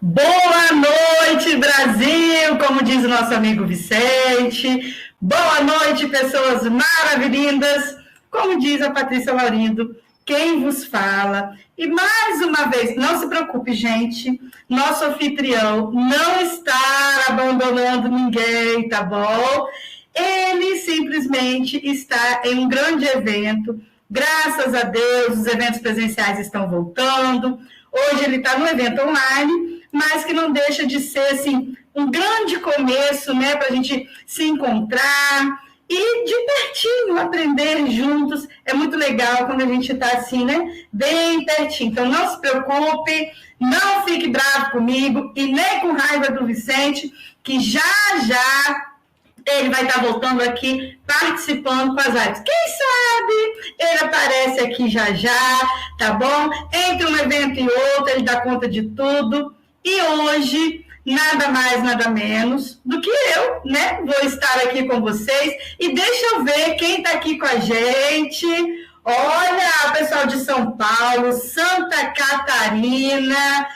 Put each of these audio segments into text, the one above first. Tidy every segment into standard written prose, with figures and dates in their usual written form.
Boa noite, Brasil, como diz o nosso amigo Vicente. Boa noite, pessoas maravilhindas, como diz a Patrícia Laurindo, quem vos fala. E mais uma vez, não se preocupe, gente, nosso anfitrião não está abandonando ninguém, tá bom? Ele simplesmente está em um grande evento. Graças a Deus, os eventos presenciais estão voltando. Hoje ele está no evento online, mas que não deixa de ser assim, um grande começo, né, para a gente se encontrar e de pertinho aprender juntos. É muito legal quando a gente está assim, né, bem pertinho. Então não se preocupe, não fique bravo comigo e nem com raiva do Vicente, que já ele vai estar voltando aqui, participando com as lives. Quem sabe ele aparece aqui já, tá bom? Entre um evento e outro, ele dá conta de tudo. E hoje, nada mais, nada menos do que eu, né? Vou estar aqui com vocês. E deixa eu ver quem está aqui com a gente. Olha, o pessoal de São Paulo, Santa Catarina,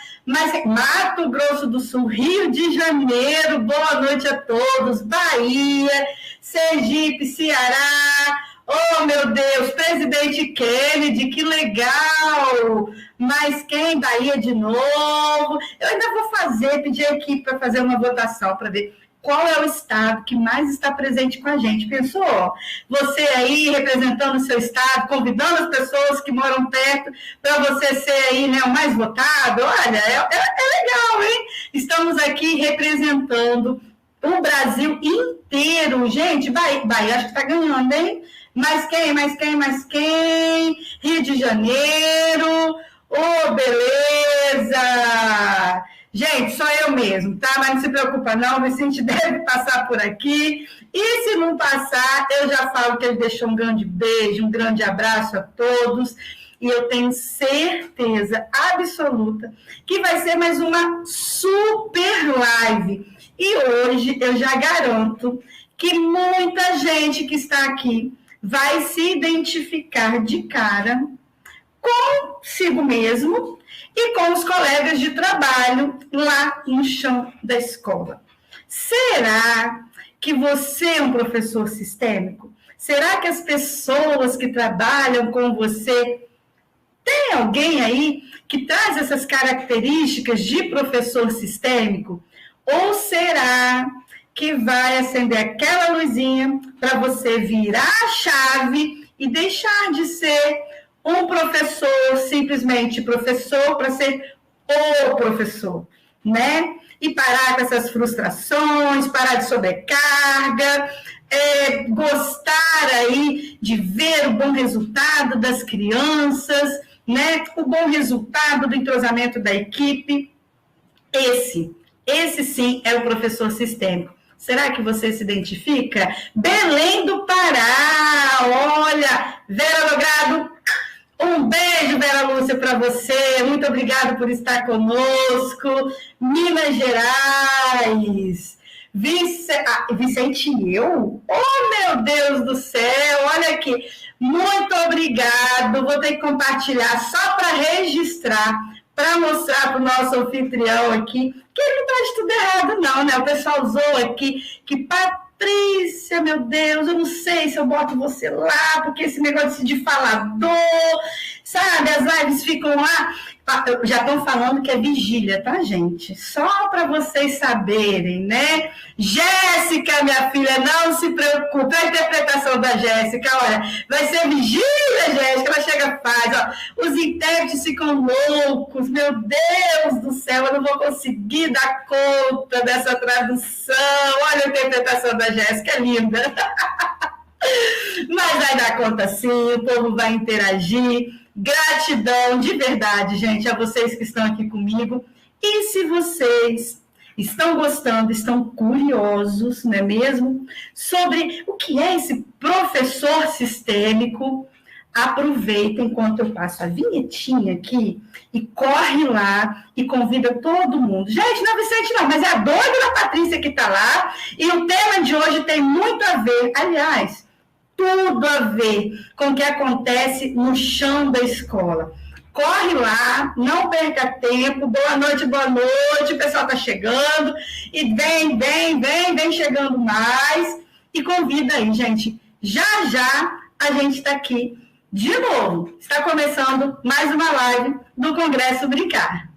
Mato Grosso do Sul, Rio de Janeiro, boa noite a todos, Bahia, Sergipe, Ceará, oh meu Deus, Presidente Kennedy, que legal, mas quem? Bahia de novo, eu ainda vou pedir a equipe para fazer uma votação para ver qual é o estado que mais está presente com a gente. Pensou? Você aí representando o seu estado, convidando as pessoas que moram perto para você ser aí, né, o mais votado. Olha, é legal, hein? Estamos aqui representando o Brasil inteiro. Gente, Bahia acho que está ganhando, hein? Mas quem? Rio de Janeiro. Oh, beleza! Gente, sou eu mesmo, tá? Mas não se preocupa não, o Vicente deve passar por aqui. E se não passar, eu já falo que ele deixou um grande beijo, um grande abraço a todos. E eu tenho certeza absoluta que vai ser mais uma super live. E hoje eu já garanto que muita gente que está aqui vai se identificar de cara consigo mesmo e com os colegas de trabalho lá no chão da escola. Será que você é um professor sistêmico? Será que as pessoas que trabalham com você, tem alguém aí que traz essas características de professor sistêmico? Ou será que vai acender aquela luzinha para você virar a chave e deixar de ser um professor, simplesmente professor, para ser o professor, né? E parar com essas frustrações, parar de sobrecarga, gostar aí de ver o bom resultado das crianças, né? O bom resultado do entrosamento da equipe. Esse sim é o professor sistêmico. Será que você se identifica? Belém do Pará, olha, Vera Logrado, um beijo, Vera Lúcia, para você. Muito obrigada por estar conosco. Minas Gerais. Vicente e eu? Oh, meu Deus do céu. Olha aqui. Muito obrigado. Vou ter que compartilhar só para registrar, para mostrar para o nosso anfitrião aqui que ele não está de tudo errado, não, né? O pessoal usou aqui que Patrícia, meu Deus, eu não sei se eu boto você lá, porque esse negócio de falador, sabe, as lives ficam lá, já estão falando que é vigília, tá, gente? Só para vocês saberem, né? Jéssica, minha filha, não se preocupe, a interpretação da Jéssica, olha, vai ser vigília, Jéssica, ela chega e faz, ó, os intérpretes ficam loucos, meu Deus do céu, eu não vou conseguir dar conta dessa tradução, olha a interpretação da Jéssica, é linda. Mas vai dar conta sim, o povo vai interagir. Gratidão de verdade, gente, a vocês que estão aqui comigo. E se vocês estão gostando, estão curiosos, não é mesmo? Sobre o que é esse professor sistêmico, aproveita enquanto eu passo a vinhetinha aqui e corre lá e convida todo mundo. Gente, não é Vicente não, mas é a doida da Patrícia que está lá. E o tema de hoje tem muito a ver, aliás, tudo a ver com o que acontece no chão da escola. Corre lá, não perca tempo. Boa noite, o pessoal está chegando. E vem chegando mais. E convida aí, gente. Já a gente está aqui de novo. Está começando mais uma live do Congresso Brincar.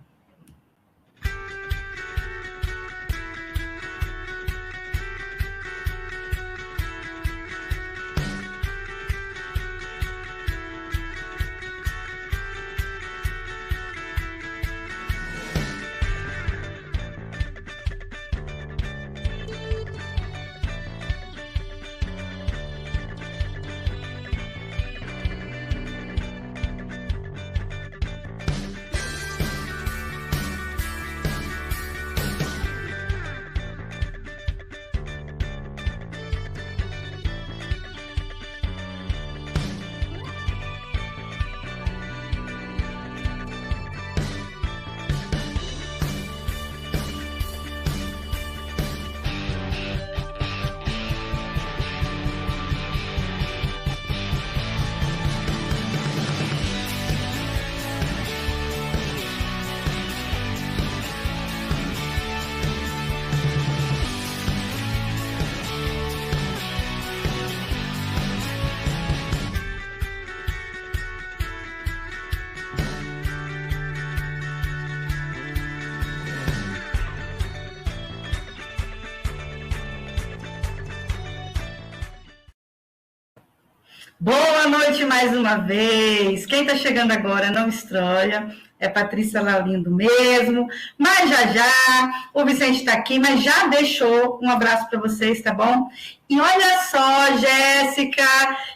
Boa noite mais uma vez. Quem está chegando agora, não estranha, é Patrícia Laurindo mesmo. Mas já, o Vicente está aqui, mas já deixou um abraço para vocês, tá bom? E olha só, Jéssica,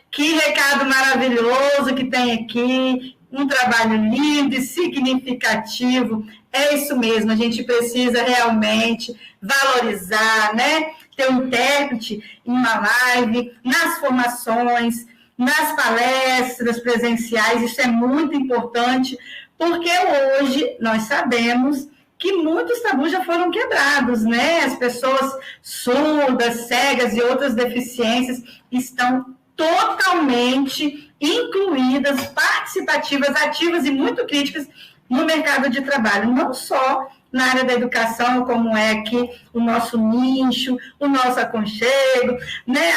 que recado maravilhoso que tem aqui. Um trabalho lindo e significativo. É isso mesmo, a gente precisa realmente valorizar, né? Ter um intérprete em uma live, nas formações, nas palestras presenciais, isso é muito importante, porque hoje nós sabemos que muitos tabus já foram quebrados, né? As pessoas surdas, cegas e outras deficiências estão totalmente incluídas, participativas, ativas e muito críticas no mercado de trabalho, não só na área da educação, como é aqui o nosso nicho, o nosso aconchego, né?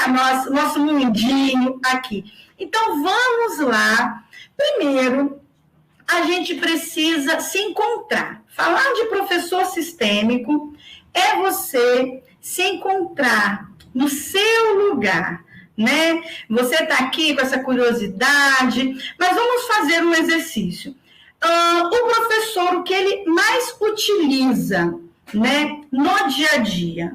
Nosso mundinho aqui. Então, vamos lá. Primeiro, a gente precisa se encontrar. Falar de professor sistêmico é você se encontrar no seu lugar, né? Você está aqui com essa curiosidade, mas vamos fazer um exercício. O professor, o que ele mais utiliza, né, no dia a dia,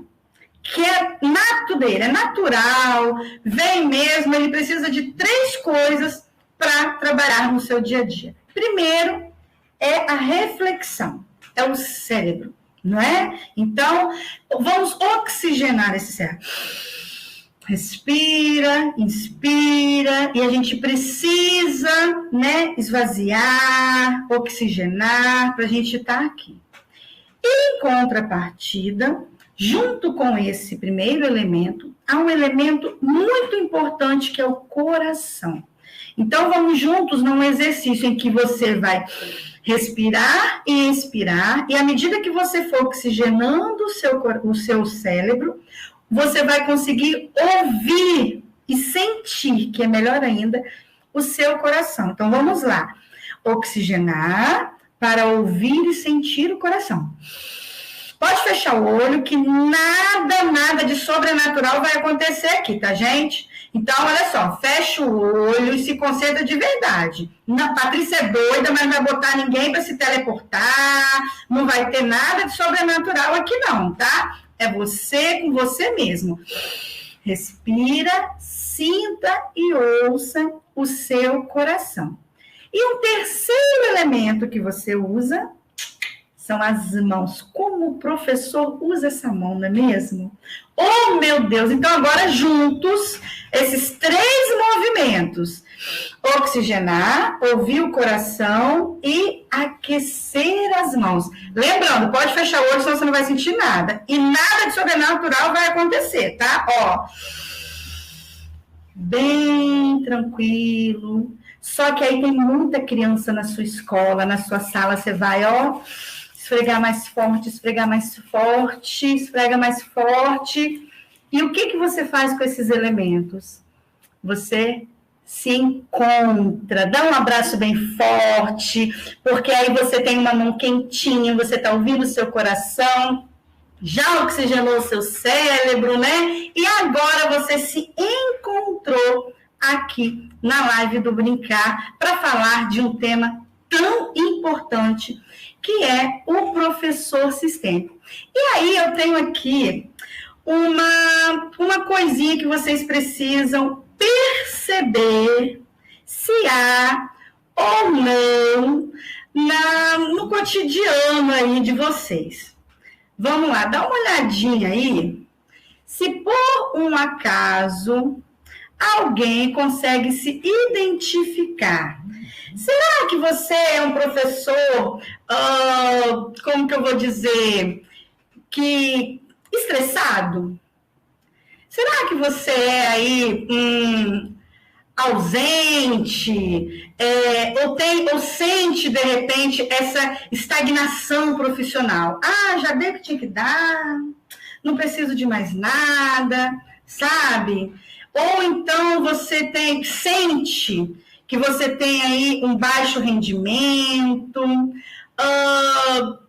que é nato dele, é natural, vem mesmo, ele precisa de 3 coisas para trabalhar no seu dia a dia. Primeiro, é a reflexão, é o cérebro, não é? Então, vamos oxigenar esse cérebro. Respira, inspira, e a gente precisa, né, esvaziar, oxigenar, para a gente estar aqui. E, em contrapartida, junto com esse primeiro elemento, há um elemento muito importante que é o coração. Então, vamos juntos num exercício em que você vai respirar e expirar, e à medida que você for oxigenando o seu cérebro, você vai conseguir ouvir e sentir, que é melhor ainda, o seu coração. Então, vamos lá. Oxigenar para ouvir e sentir o coração. Pode fechar o olho, que nada de sobrenatural vai acontecer aqui, tá, gente? Então, olha só, fecha o olho e se concentra de verdade. Não, Patrícia é doida, mas não vai botar ninguém para se teleportar, não vai ter nada de sobrenatural aqui não, tá? É você com você mesmo. Respira, sinta e ouça o seu coração. E um terceiro elemento que você usa são as mãos. Como o professor usa essa mão, não é mesmo? Oh, meu Deus! Então, agora juntos, esses 3 movimentos. Oxigenar, ouvir o coração e aquecer as mãos. Lembrando, pode fechar o olho, senão você não vai sentir nada. E nada de sobrenatural vai acontecer, tá? Ó, bem tranquilo, Só que aí tem muita criança na sua escola, na sua sala, você vai, ó, esfregar mais forte, esfregar mais forte, esfrega mais forte. E o que você faz com esses elementos? Você se encontra, dá um abraço bem forte, porque aí você tem uma mão quentinha, você está ouvindo o seu coração, já oxigenou o seu cérebro, né? E agora você se encontrou aqui na live do Brincar para falar de um tema tão importante, que é o professor sistêmico. E aí eu tenho aqui uma coisinha que vocês precisam perceber se há ou não no cotidiano aí de vocês. Vamos lá, dá uma olhadinha aí. Se por um acaso alguém consegue se identificar, será que você é um professor, como que eu vou dizer, que estressado? Será que você é aí ausente, ou sente, de repente, essa estagnação profissional? Ah, já dei o que tinha que dar, não preciso de mais nada, sabe? Ou então você sente que você tem aí um baixo rendimento,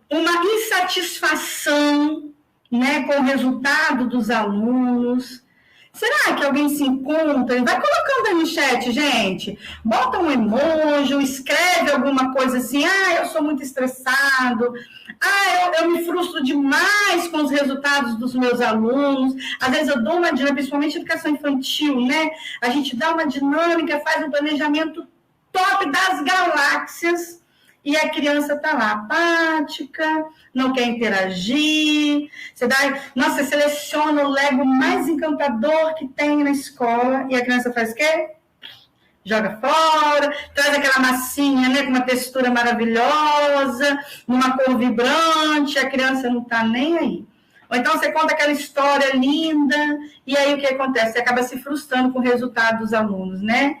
uma insatisfação, né, com o resultado dos alunos. Será que alguém se encontra? Vai colocando aí no chat, gente. Bota um emoji, escreve alguma coisa assim. Ah, eu sou muito estressado. Ah, eu me frustro demais com os resultados dos meus alunos. Às vezes eu dou uma dinâmica, principalmente educação infantil, né? A gente dá uma dinâmica, faz um planejamento top das galáxias e a criança está lá apática, não quer interagir. Você seleciona o Lego mais encantador que tem na escola e a criança faz o quê? Joga fora, traz aquela massinha, né, com uma textura maravilhosa, numa cor vibrante, a criança não está nem aí. Ou então você conta aquela história linda, e aí o que acontece? Você acaba se frustrando com o resultado dos alunos, né?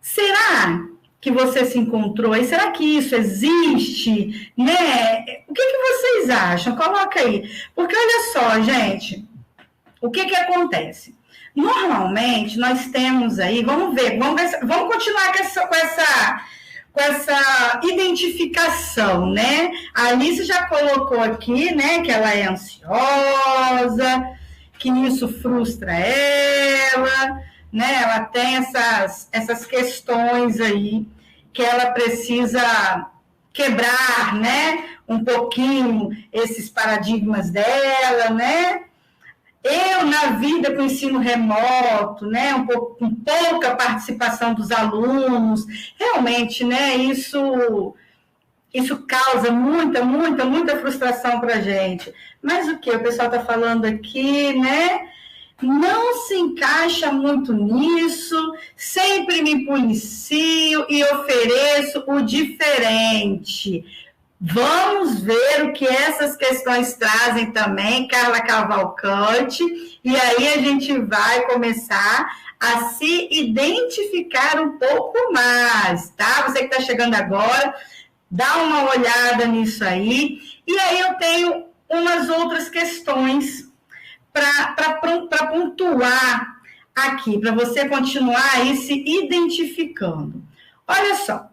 Será que você se encontrou aí? Será que isso existe? Né? O que vocês acham? Coloca aí. Porque olha só, gente, o que acontece? Normalmente, nós temos aí, vamos continuar com essa identificação, né? A Alice já colocou aqui, né, que ela é ansiosa, que isso frustra ela, né? Ela tem essas questões aí que ela precisa quebrar, né? Um pouquinho esses paradigmas dela, né? Eu, na vida com ensino remoto, né, com pouca participação dos alunos, realmente, né, isso causa muita frustração para a gente. Mas o que o pessoal está falando aqui, né? Não se encaixa muito nisso, sempre me policio e ofereço o diferente. Vamos ver o que essas questões trazem também, Carla Cavalcante, e aí a gente vai começar a se identificar um pouco mais, tá? Você que está chegando agora, dá uma olhada nisso aí. E aí eu tenho umas outras questões para pontuar aqui, para você continuar aí se identificando. Olha só,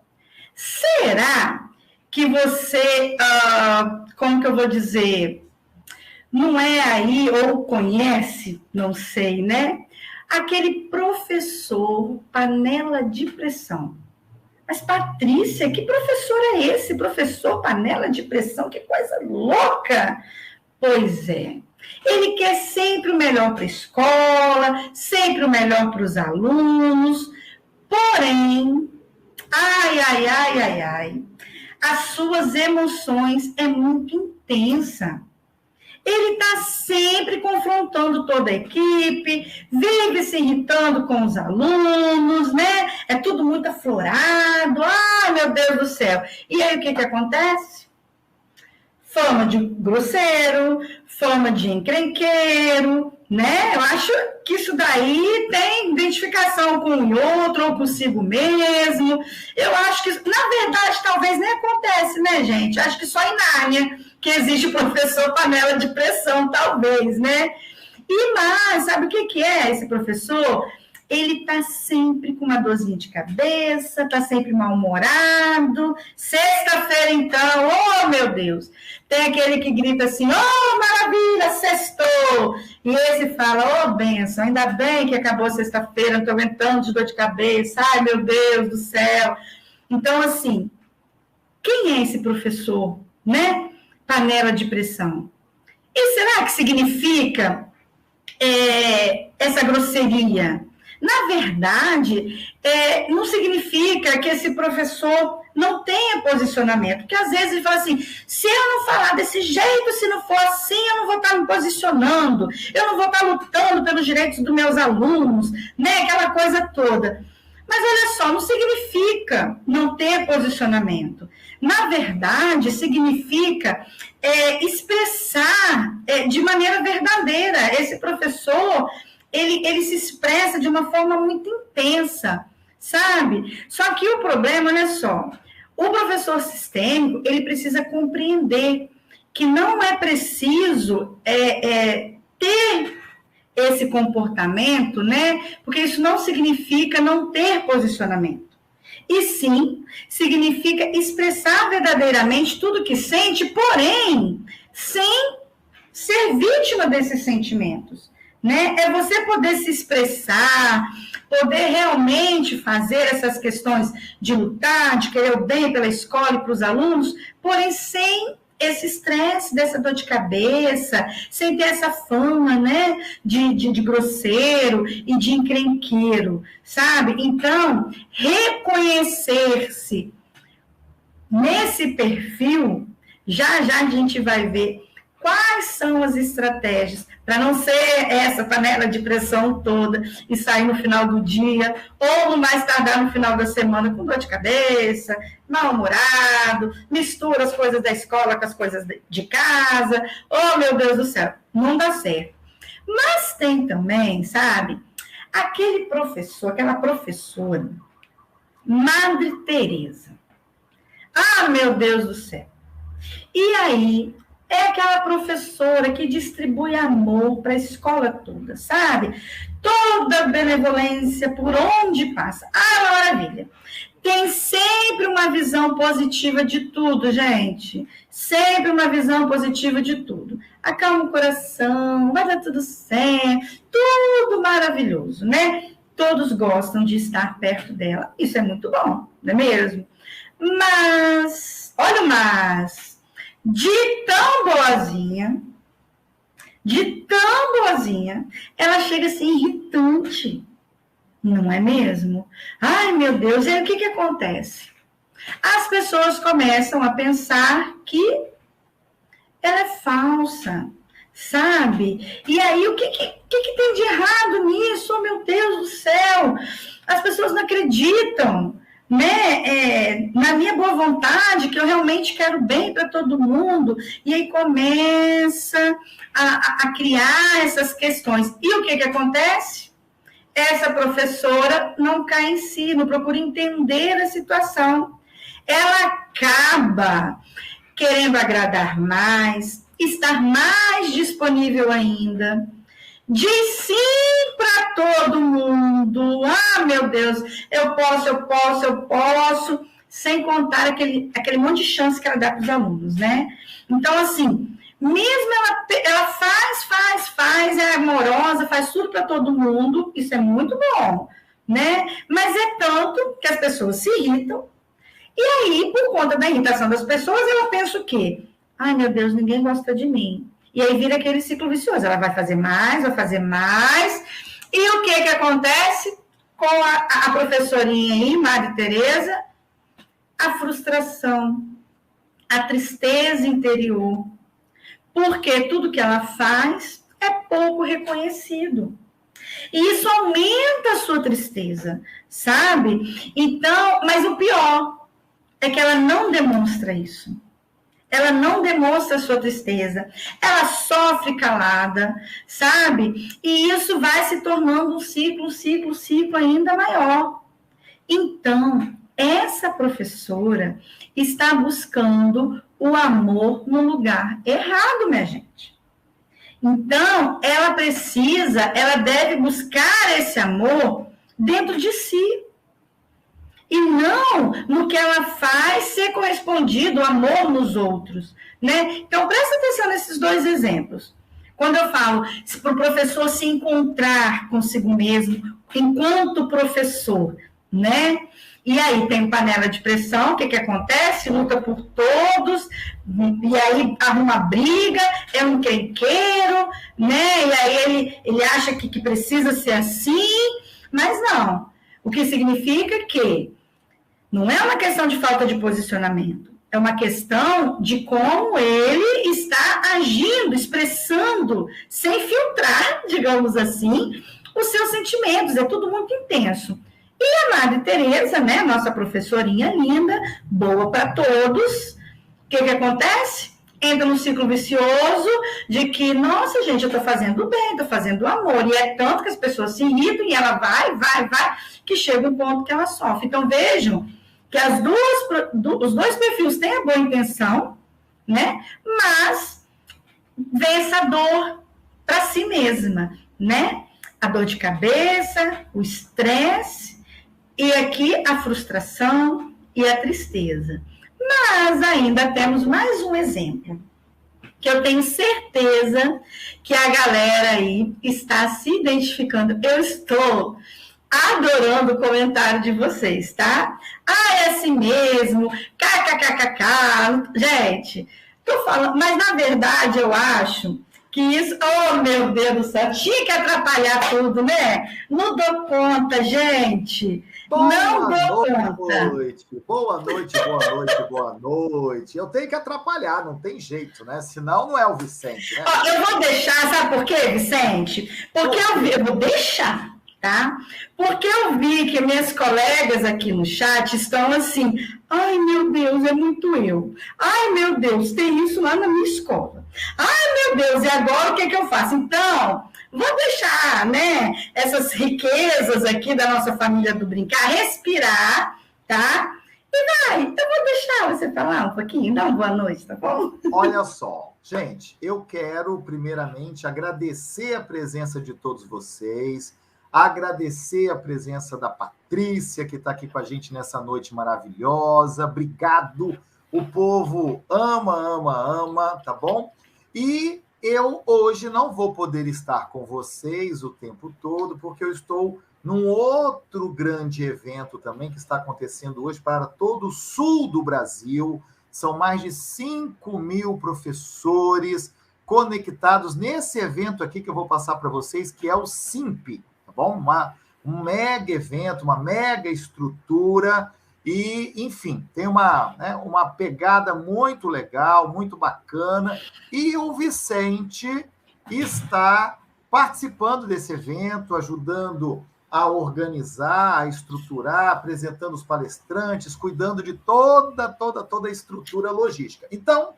será que você, como que eu vou dizer, não é aí, ou conhece, não sei, né? Aquele professor panela de pressão. Mas, Patrícia, que professor é esse? Professor panela de pressão, que coisa louca! Pois é, ele quer sempre o melhor para a escola, sempre o melhor para os alunos, porém, ai, as suas emoções é muito intensa. Ele está sempre confrontando toda a equipe, vive se irritando com os alunos, né? É tudo muito aflorado. Ai, meu Deus do céu. E aí, o que acontece? Fama de grosseiro, fama de encrenqueiro, né? Eu acho que isso daí tem identificação com o outro ou consigo mesmo. Eu acho que, na verdade, talvez nem acontece, né, gente? Acho que só em Nárnia que existe o professor panela de pressão, talvez, né? E mais, sabe o que é esse professor? Ele tá sempre com uma dorzinha de cabeça, tá sempre mal-humorado. Sexta-feira, então, oh, meu Deus! Tem aquele que grita assim, oh, maravilha, sextou! E esse fala, oh, benção, ainda bem que acabou sexta-feira, não tô aguentando de dor de cabeça, ai, meu Deus do céu! Então, assim, quem é esse professor, né? Panela de pressão. E será que significa essa grosseria? Na verdade, não significa que esse professor não tenha posicionamento, porque às vezes ele fala assim, se eu não falar desse jeito, se não for assim, eu não vou estar me posicionando, eu não vou estar lutando pelos direitos dos meus alunos, né? Aquela coisa toda. Mas olha só, não significa não ter posicionamento. Na verdade, significa expressar de maneira verdadeira. Esse professor, ele se expressa de uma forma muito intensa, sabe? Só que o problema, olha só, o professor sistêmico, ele precisa compreender que não é preciso ter esse comportamento, né? Porque isso não significa não ter posicionamento. E sim, significa expressar verdadeiramente tudo que sente, porém, sem ser vítima desses sentimentos, né? É você poder se expressar, poder realmente fazer essas questões de lutar, de querer o bem pela escola e para os alunos, porém sem esse estresse, dessa dor de cabeça, sem ter essa fama, né, de grosseiro e de encrenqueiro, sabe? Então, reconhecer-se nesse perfil, já a gente vai ver quais são as estratégias para não ser essa panela de pressão toda e sair no final do dia ou no mais tardar no final da semana com dor de cabeça, mal-humorado, mistura as coisas da escola com as coisas de casa. Oh, meu Deus do céu, não dá certo. Mas tem também, sabe, aquele professor, aquela professora, Madre Teresa. Ah, meu Deus do céu. E aí, é aquela professora que distribui amor para a escola toda, sabe? Toda benevolência por onde passa. Ah, maravilha. Tem sempre uma visão positiva de tudo, gente. Sempre uma visão positiva de tudo. Acalma o coração, vai dar tudo certo, tudo maravilhoso, né? Todos gostam de estar perto dela. Isso é muito bom, não é mesmo? Mas, olha o mas, de tão boazinha, ela chega a ser irritante, não é mesmo? Ai, meu Deus, e aí o que acontece? As pessoas começam a pensar que ela é falsa, sabe? E aí, o que tem de errado nisso? Oh, meu Deus do céu! As pessoas não acreditam, né, na minha boa vontade, que eu realmente quero bem para todo mundo, e aí começa a criar essas questões. E o que acontece? Essa professora não cai em si, não procura entender a situação. Ela acaba querendo agradar mais, estar mais disponível ainda, diz sim para todo mundo. Ah, meu Deus, eu posso, sem contar aquele monte de chance que ela dá para os alunos, né? Então, assim, mesmo ela faz, é amorosa, faz tudo para todo mundo, isso é muito bom, né? Mas é tanto que as pessoas se irritam, e aí, por conta da irritação das pessoas, ela pensa o quê? Ai, meu Deus, ninguém gosta de mim. E aí vira aquele ciclo vicioso. Ela vai fazer mais. E o que acontece com a professorinha aí, Madre Teresa? A frustração, a tristeza interior. Porque tudo que ela faz é pouco reconhecido. E isso aumenta a sua tristeza, sabe? Então, mas o pior é que ela não demonstra isso. ela não demonstra sua tristeza, ela sofre calada, sabe? E isso vai se tornando um ciclo ainda maior. Então, essa professora está buscando o amor no lugar errado, minha gente. Então, ela deve buscar esse amor dentro de si. E não no que ela faz ser correspondido, o amor nos outros, né? Então, presta atenção nesses dois exemplos. Quando eu falo para o professor se encontrar consigo mesmo, enquanto professor, né? E aí tem panela de pressão, o que acontece? Luta por todos, e aí arruma briga, é um quenqueiro, né? E aí ele acha que precisa ser assim, mas não. O que significa que não é uma questão de falta de posicionamento, é uma questão de como ele está agindo, expressando, sem filtrar, digamos assim, os seus sentimentos. É tudo muito intenso. E a Madre Teresa, né, nossa professorinha linda, boa para todos, o que acontece? Entra num ciclo vicioso de que, nossa, gente, eu estou fazendo bem, estou fazendo amor. E é tanto que as pessoas se irritam e ela vai, que chega um ponto que ela sofre. Então, vejam que os dois perfis têm a boa intenção, né? Mas vem essa dor para si mesma, né? A dor de cabeça, o estresse, e aqui a frustração e a tristeza. Mas ainda temos mais um exemplo, que eu tenho certeza que a galera aí está se identificando. Eu estou adorando o comentário de vocês, tá? Ah, é assim mesmo, kkkk. Gente, tô falando, mas na verdade eu acho que isso, oh meu Deus do céu, tinha que atrapalhar tudo, né? Não dou conta, gente. Não dou conta. Boa noite. Eu tenho que atrapalhar, não tem jeito, né? Senão não é o Vicente, né? Ó, eu vou deixar, sabe por quê, Vicente? Porque eu vou deixar, tá? Porque eu vi que minhas colegas aqui no chat estão assim, ai meu Deus, é muito eu. Ai meu Deus, tem isso lá na minha escola. Ai meu Deus, e agora o que eu faço? Então, vou deixar, né, essas riquezas aqui da nossa família do brincar, respirar, tá? E vai, eu vou deixar você falar um pouquinho, dá uma boa noite, tá bom? Olha só, gente, eu quero primeiramente agradecer a presença de todos vocês, agradecer a presença da Patrícia, que está aqui com a gente nessa noite maravilhosa. Obrigado, o povo ama, tá bom? E eu hoje não vou poder estar com vocês o tempo todo, porque eu estou num outro grande evento também que está acontecendo hoje para todo o sul do Brasil. São mais de 5.000 professores conectados nesse evento aqui que eu vou passar para vocês, que é o SIMP, tá bom? Um mega evento, uma mega estrutura. E, enfim, tem uma pegada muito legal, muito bacana. E o Vicente está participando desse evento, ajudando a organizar, a estruturar, apresentando os palestrantes, cuidando de toda a estrutura logística. Então,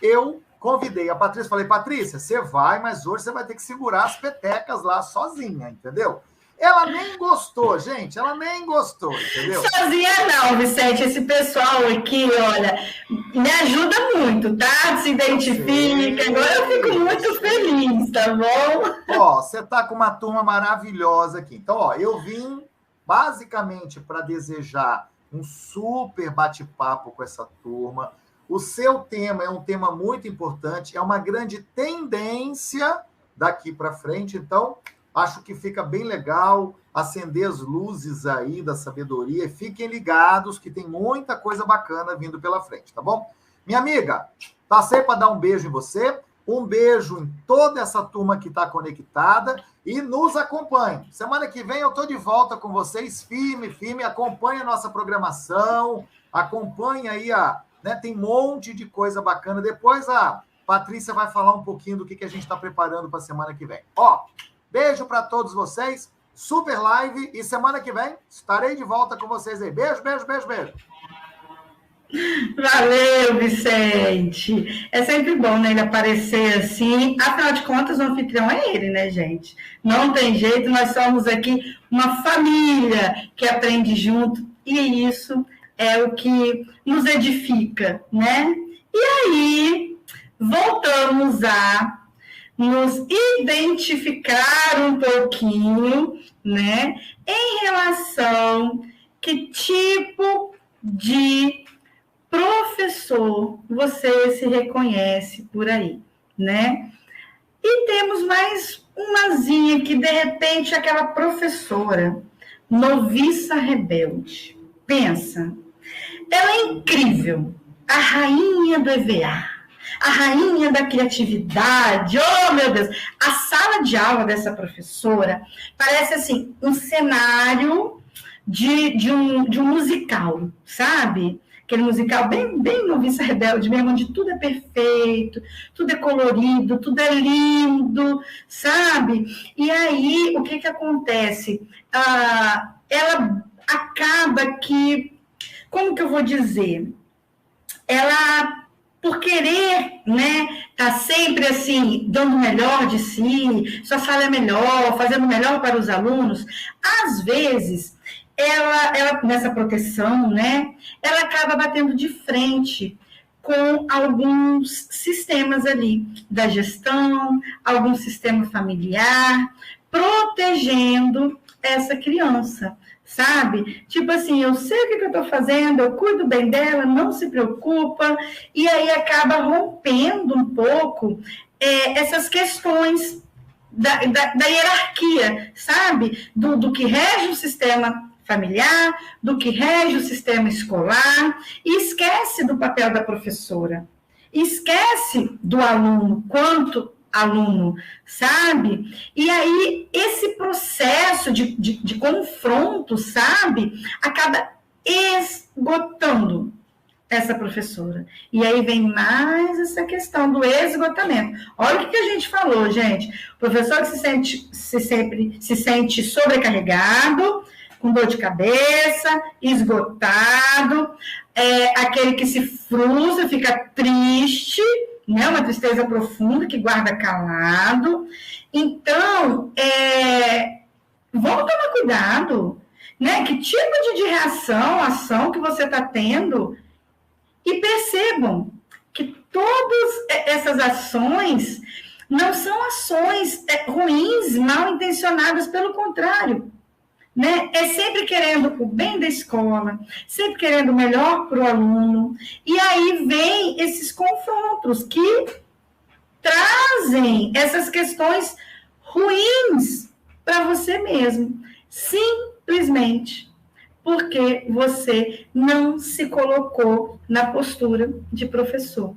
eu convidei a Patrícia, falei, Patrícia, você vai, mas hoje você vai ter que segurar as petecas lá sozinha, entendeu? Ela nem gostou, gente. Ela nem gostou, entendeu? Sozinha não, Vicente. Esse pessoal aqui, olha, me ajuda muito, tá? Se identifica. Agora eu fico muito feliz, tá bom? Ó, você tá com uma turma maravilhosa aqui. Então, ó, eu vim basicamente para desejar um super bate-papo com essa turma. O seu tema é um tema muito importante, é uma grande tendência daqui para frente, então acho que fica bem legal acender as luzes aí da sabedoria e fiquem ligados que tem muita coisa bacana vindo pela frente, tá bom? Minha amiga, passei para dar um beijo em você, um beijo em toda essa turma que está conectada e nos acompanhe. Semana que vem eu estou de volta com vocês, firme, acompanhe a nossa programação, acompanhe aí tem um monte de coisa bacana. Depois a Patrícia vai falar um pouquinho do que a gente está preparando para a semana que vem. Ó, beijo para todos vocês, super live, e semana que vem estarei de volta com vocês aí. Beijo. Valeu, Vicente. É sempre bom, né, ele aparecer assim. Afinal de contas, o anfitrião é ele, né, gente? Não tem jeito, nós somos aqui uma família que aprende junto, e isso é o que nos edifica, né? E aí, voltamos a nos identificar um pouquinho, né, em relação que tipo de professor você se reconhece por aí, né? E temos mais umazinha que, de repente, aquela professora noviça rebelde. Pensa, ela é incrível, a rainha do EVA, a rainha da criatividade, oh meu Deus! A sala de aula dessa professora parece assim, um cenário de um musical, sabe? Aquele musical bem noviça rebelde mesmo, onde tudo é perfeito, tudo é colorido, tudo é lindo, sabe? E aí, o que acontece? Ela acaba que, como que eu vou dizer? Ela, por querer, né, tá sempre assim, dando o melhor de si, sua sala é melhor, fazendo o melhor para os alunos, às vezes, ela nessa proteção, né, ela acaba batendo de frente com alguns sistemas ali da gestão, algum sistema familiar, protegendo essa criança, sabe? Tipo assim, eu sei o que eu estou fazendo, eu cuido bem dela, não se preocupa, e aí acaba rompendo um pouco essas questões da hierarquia, sabe? Do que rege o sistema familiar, do que rege o sistema escolar, e esquece do papel da professora, esquece do aluno, quanto aluno, sabe? E aí, esse processo de confronto, sabe? Acaba esgotando essa professora. E aí vem mais essa questão do esgotamento. Olha o que a gente falou, gente. O professor que se sente sobrecarregado, com dor de cabeça, esgotado, aquele que se frustra, fica triste, né? Uma tristeza profunda que guarda calado. Então, vamos tomar cuidado, né? Que tipo de reação, ação que você está tendo, e percebam que todas essas ações não são ações ruins, mal intencionadas, pelo contrário. Né? É sempre querendo o bem da escola, sempre querendo o melhor para o aluno, e aí vem esses confrontos que trazem essas questões ruins para você mesmo, simplesmente porque você não se colocou na postura de professor.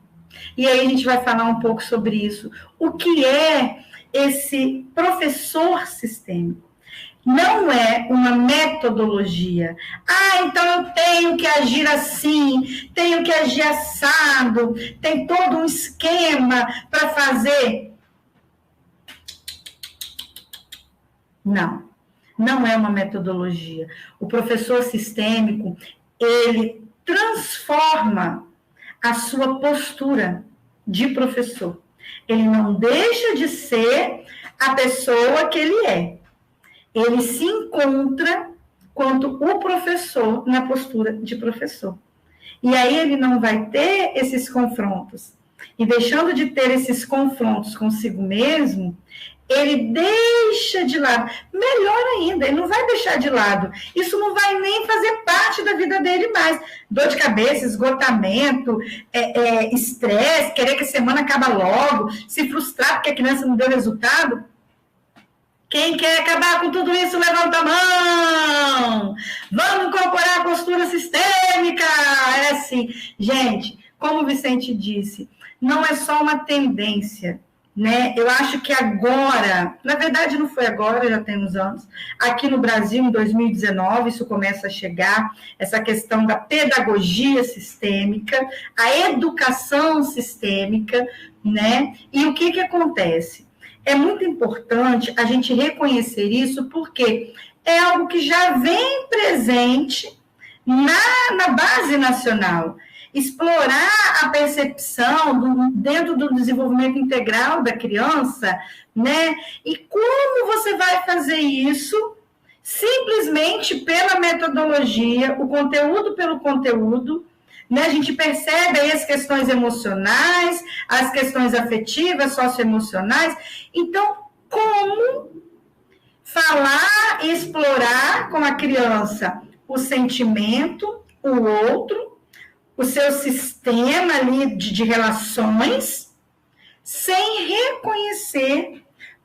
E aí a gente vai falar um pouco sobre isso. O que é esse professor sistêmico? Não é uma metodologia. Então eu tenho que agir assim, tenho que agir assado, tem todo um esquema para fazer. Não é uma metodologia. O professor sistêmico, ele transforma a sua postura de professor. Ele não deixa de ser a pessoa que ele é. Ele se encontra quanto o professor na postura de professor. E aí ele não vai ter esses confrontos. E deixando de ter esses confrontos consigo mesmo, ele deixa de lado. Melhor ainda, ele não vai deixar de lado. Isso não vai nem fazer parte da vida dele mais. Dor de cabeça, esgotamento, estresse, querer que a semana acabe logo, se frustrar porque a criança não deu resultado. Quem quer acabar com tudo isso, levanta a mão. Vamos incorporar a postura sistêmica. É assim. Gente, como o Vicente disse, não é só uma tendência, né? Eu acho que agora, na verdade não foi agora, já tem uns anos, aqui no Brasil, em 2019, isso começa a chegar, essa questão da pedagogia sistêmica, a educação sistêmica, né? E o que acontece? É muito importante a gente reconhecer isso, porque é algo que já vem presente na base nacional. explorar a percepção dentro do desenvolvimento integral da criança, né? E como você vai fazer isso? Simplesmente pela metodologia, o conteúdo pelo conteúdo, né? A gente percebe aí as questões emocionais, as questões afetivas, socioemocionais. Então, como falar e explorar com a criança o sentimento, o outro, o seu sistema ali de relações, sem reconhecer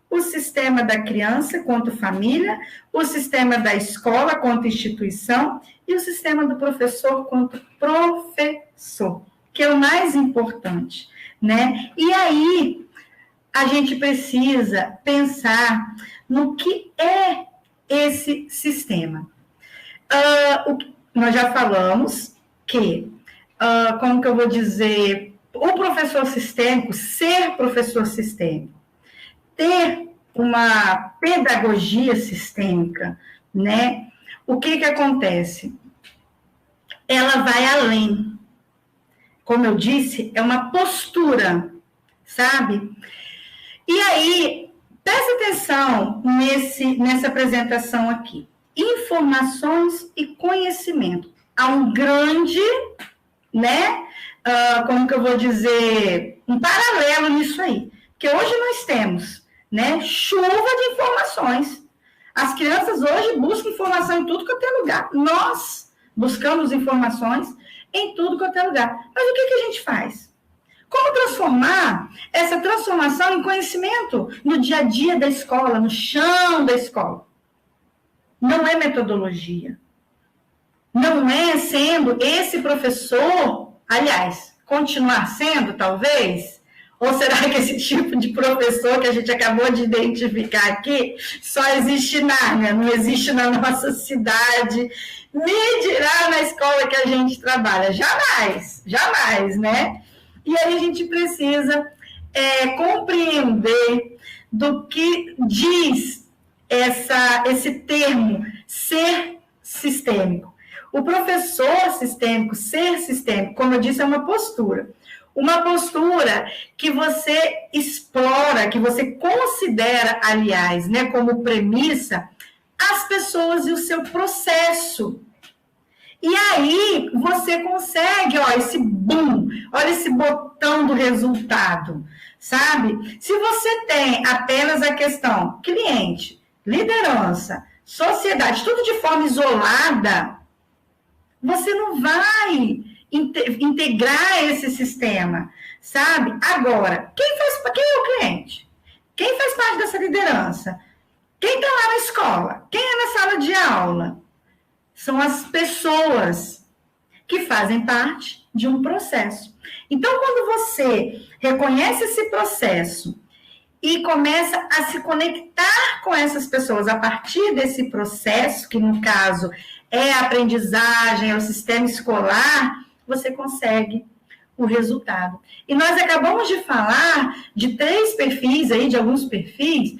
o sistema da criança quanto família, o sistema da escola quanto instituição e o sistema do professor quanto professor, que é o mais importante, né? E aí, a gente precisa pensar no que é esse sistema. Nós já falamos que, como que eu vou dizer, o professor sistêmico, ser professor sistêmico, ter uma pedagogia sistêmica, né? O que acontece? Ela vai além. Como eu disse, é uma postura, sabe? E aí, preste atenção nessa apresentação aqui. Informações e conhecimento. Há um grande, né? Como que eu vou dizer? Um paralelo nisso aí. Que hoje nós temos, né? Chuva de informações. As crianças hoje buscam informação em tudo quanto é lugar. Nós buscamos informações em tudo quanto é lugar. Mas o que a gente faz? Como transformar essa transformação em conhecimento no dia a dia da escola, no chão da escola? Não é metodologia. Não é sendo esse professor, aliás, continuar sendo, talvez? Ou será que esse tipo de professor que a gente acabou de identificar aqui só existe na Nárnia, não existe na nossa cidade, me dirá na escola que a gente trabalha? Jamais, jamais, né? E aí a gente precisa compreender do que diz esse termo, ser sistêmico. O professor sistêmico, ser sistêmico, como eu disse, é uma postura. Uma postura que você explora, que você considera, aliás, né, como premissa, as pessoas e o seu processo. E aí você consegue, ó, esse boom, olha esse botão do resultado, sabe? Se você tem apenas a questão cliente, liderança, sociedade, tudo de forma isolada, você não vai integrar esse sistema, sabe? Agora, quem é o cliente? Quem faz parte dessa liderança? Quem está lá na escola? Quem é na sala de aula? São as pessoas que fazem parte de um processo. Então, quando você reconhece esse processo e começa a se conectar com essas pessoas a partir desse processo, que no caso é a aprendizagem, é o sistema escolar, você consegue o resultado. E nós acabamos de falar de 3 perfis aí, de alguns perfis,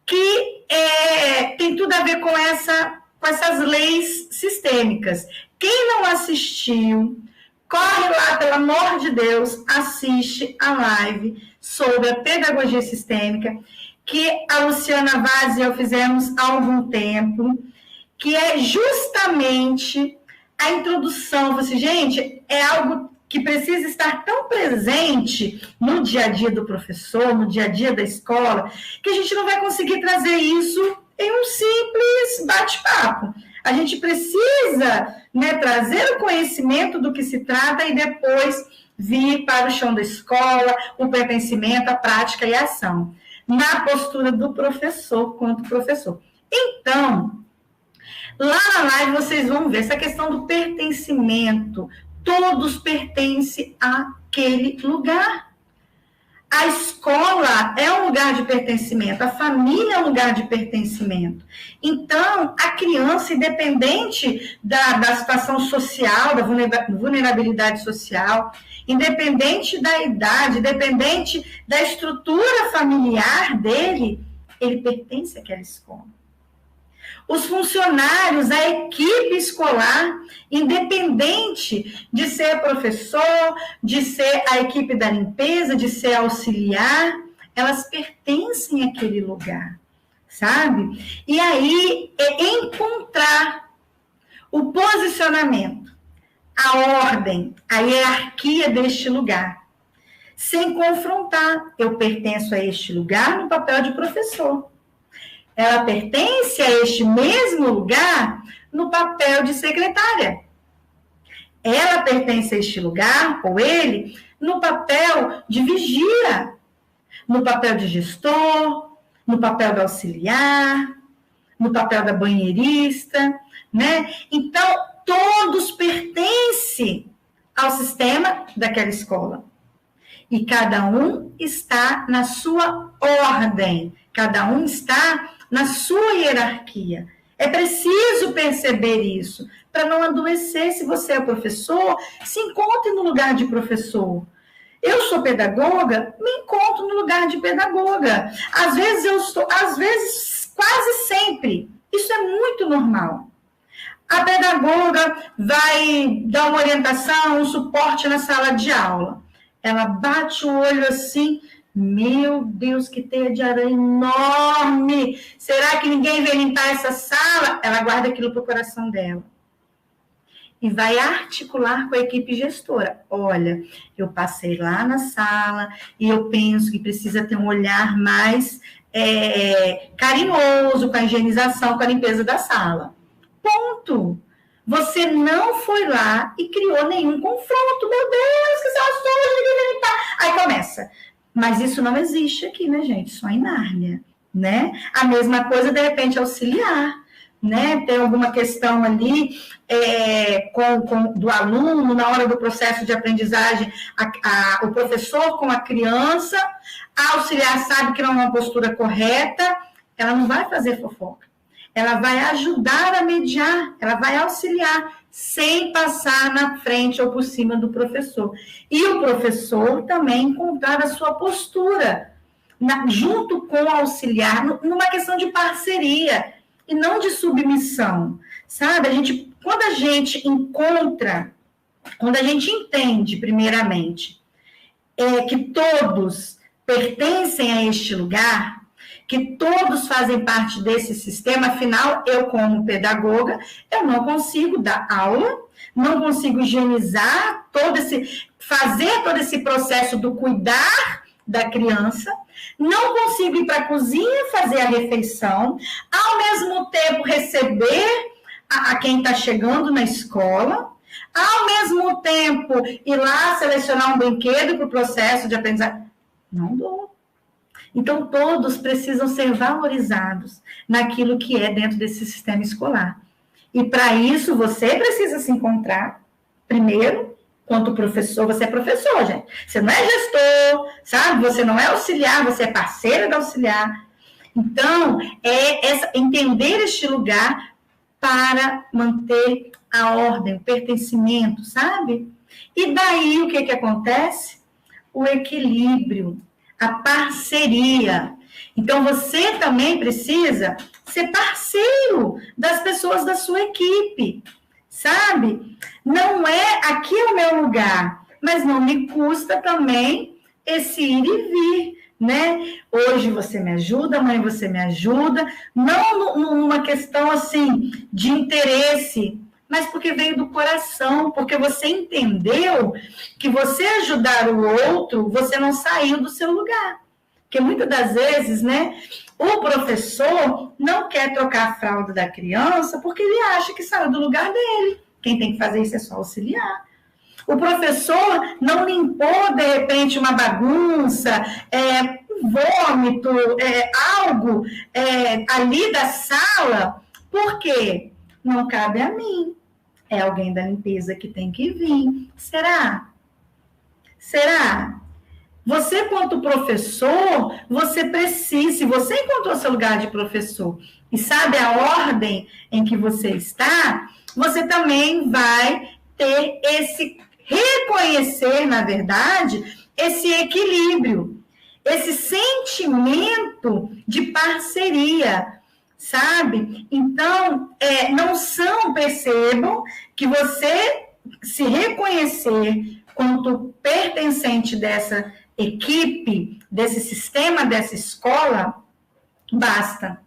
que tem tudo a ver com essas leis sistêmicas. Quem não assistiu, corre lá, pelo amor de Deus, assiste a live sobre a pedagogia sistêmica, que a Luciana Vaz e eu fizemos há algum tempo, que é justamente a introdução. Você, gente, é algo que precisa estar tão presente no dia a dia do professor, no dia a dia da escola, que a gente não vai conseguir trazer isso em um simples bate-papo. A gente precisa, né, trazer o conhecimento do que se trata e depois vir para o chão da escola, o pertencimento, a prática e a ação, na postura do professor quanto professor. Então, lá na live vocês vão ver essa questão do pertencimento. Todos pertencem àquele lugar. A escola é um lugar de pertencimento, a família é um lugar de pertencimento. Então, a criança, independente da situação social, da vulnerabilidade social, independente da idade, independente da estrutura familiar dele, ele pertence àquela escola. Os funcionários, a equipe escolar, independente de ser professor, de ser a equipe da limpeza, de ser auxiliar, elas pertencem àquele lugar, sabe? E aí é encontrar o posicionamento, a ordem, a hierarquia deste lugar, sem confrontar. Eu pertenço a este lugar no papel de professor. Ela pertence a este mesmo lugar no papel de secretária. Ela pertence a este lugar, ou ele, no papel de vigia, no papel de gestor, no papel do auxiliar, no papel da banheirista, né? Então, todos pertencem ao sistema daquela escola. E cada um está na sua ordem, cada um está na sua hierarquia. É preciso perceber isso, para não adoecer. Se você é professor, se encontre no lugar de professor. Eu sou pedagoga, me encontro no lugar de pedagoga. Às vezes, quase sempre. Isso é muito normal. A pedagoga vai dar uma orientação, um suporte na sala de aula. Ela bate o olho assim, meu Deus, que teia de aranha enorme! Será que ninguém vai limpar essa sala? Ela guarda aquilo para o coração dela. E vai articular com a equipe gestora. Olha, eu passei lá na sala e eu penso que precisa ter um olhar mais carinhoso com a higienização, com a limpeza da sala. Ponto. Você não foi lá e criou nenhum confronto. Meu Deus, que sala suja, ninguém vai limpar. Aí começa. Mas isso não existe aqui, né, gente? Só em Nárnia, né? A mesma coisa, de repente, auxiliar, né? Tem alguma questão ali do aluno, na hora do processo de aprendizagem, o professor com a criança, a auxiliar sabe que não é uma postura correta, ela não vai fazer fofoca. Ela vai ajudar a mediar, ela vai auxiliar, sem passar na frente ou por cima do professor. E o professor também encontrar a sua postura, junto com o auxiliar, numa questão de parceria e não de submissão, sabe? Quando a gente entende, primeiramente, que todos pertencem a este lugar, que todos fazem parte desse sistema, afinal, eu como pedagoga, eu não consigo dar aula, não consigo higienizar fazer todo esse processo do cuidar da criança, não consigo ir para a cozinha fazer a refeição, ao mesmo tempo receber a quem está chegando na escola, ao mesmo tempo ir lá selecionar um brinquedo para o processo de aprendizagem. Não dou. Então, todos precisam ser valorizados naquilo que é dentro desse sistema escolar. E, para isso, você precisa se encontrar, primeiro, quanto professor. Você é professor, gente. Você não é gestor, sabe? Você não é auxiliar, você é parceira da auxiliar. Então, entender este lugar para manter a ordem, o pertencimento, sabe? E daí, o que acontece? O equilíbrio, a parceria. Então, você também precisa ser parceiro das pessoas da sua equipe, sabe? Não aqui é o meu lugar, mas não me custa também esse ir e vir, né? Hoje você me ajuda, amanhã você me ajuda, não numa questão, assim, de interesse, mas porque veio do coração, porque você entendeu que você ajudar o outro, você não saiu do seu lugar. Porque muitas das vezes, né, o professor não quer trocar a fralda da criança porque ele acha que saiu do lugar dele. Quem tem que fazer isso é só auxiliar. O professor não limpou, de repente, uma bagunça, um vômito, algo ali da sala, por quê? Não cabe a mim. É alguém da limpeza que tem que vir. Será? Será? Você, quanto professor, você precisa, se você encontrou seu lugar de professor e sabe a ordem em que você está, você também vai ter reconhecer, na verdade, esse equilíbrio, esse sentimento de parceria, sabe? Então, percebam que você se reconhecer quanto pertencente dessa equipe, desse sistema, dessa escola, basta.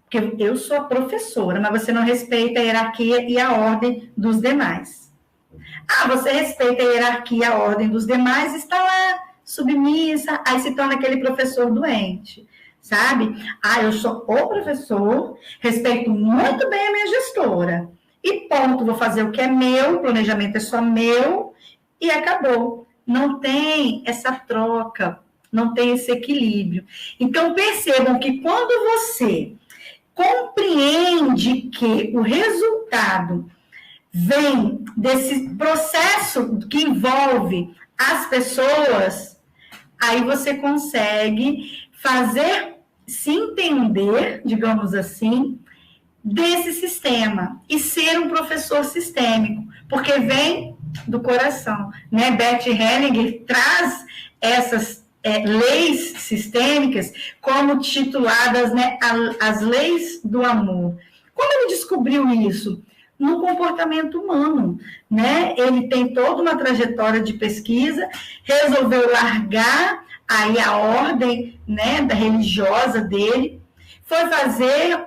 Porque eu sou professora, mas você não respeita a hierarquia e a ordem dos demais. Você respeita a hierarquia e a ordem dos demais, está lá, submissa, aí se torna aquele professor doente, sabe? Eu sou o professor, respeito muito bem a minha gestora, e ponto, vou fazer o que é meu, o planejamento é só meu, e acabou. Não tem essa troca, não tem esse equilíbrio. Então, percebam que quando você compreende que o resultado vem desse processo que envolve as pessoas, aí você consegue se entender, digamos assim, desse sistema e ser um professor sistêmico, porque vem do coração, né? Bert Hellinger traz essas leis sistêmicas como tituladas, né, as leis do amor. Como ele descobriu isso? No comportamento humano, né? Ele tem toda uma trajetória de pesquisa, resolveu largar aí a ordem, né, da religiosa dele, foi fazer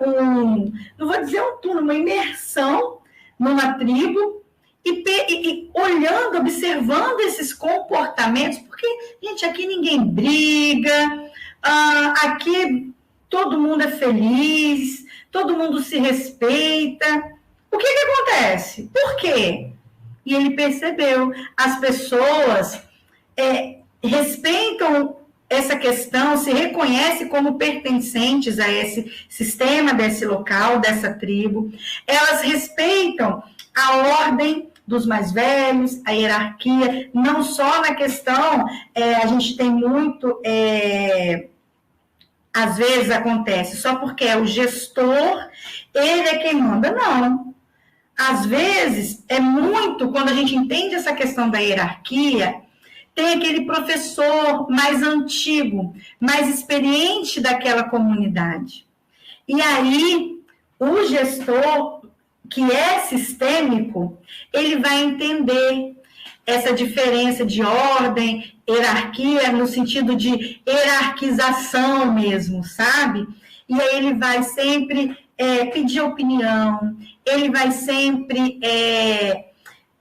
não vou dizer um turno, uma imersão numa tribo, e olhando, observando esses comportamentos, porque, gente, aqui ninguém briga, aqui todo mundo é feliz, todo mundo se respeita. O que acontece? Por quê? E ele percebeu, as pessoas respeitam essa questão, se reconhecem como pertencentes a esse sistema, desse local, dessa tribo. Elas respeitam a ordem dos mais velhos, a hierarquia, não só na questão, a gente tem muito, às vezes acontece, só porque é o gestor, ele é quem manda, não. Às vezes, quando a gente entende essa questão da hierarquia, tem aquele professor mais antigo, mais experiente daquela comunidade. E aí, o gestor, que é sistêmico, ele vai entender essa diferença de ordem, hierarquia, no sentido de hierarquização mesmo, sabe? E aí ele vai sempre pedir opinião, ele vai sempre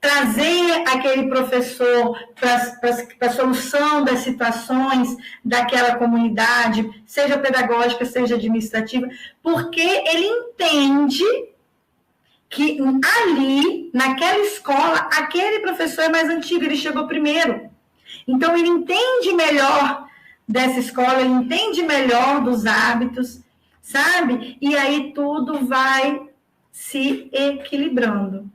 trazer aquele professor para a solução das situações daquela comunidade, seja pedagógica, seja administrativa, porque ele entende que ali, naquela escola, aquele professor é mais antigo, ele chegou primeiro. Então, ele entende melhor dessa escola, ele entende melhor dos hábitos, sabe? E aí tudo vai se equilibrando,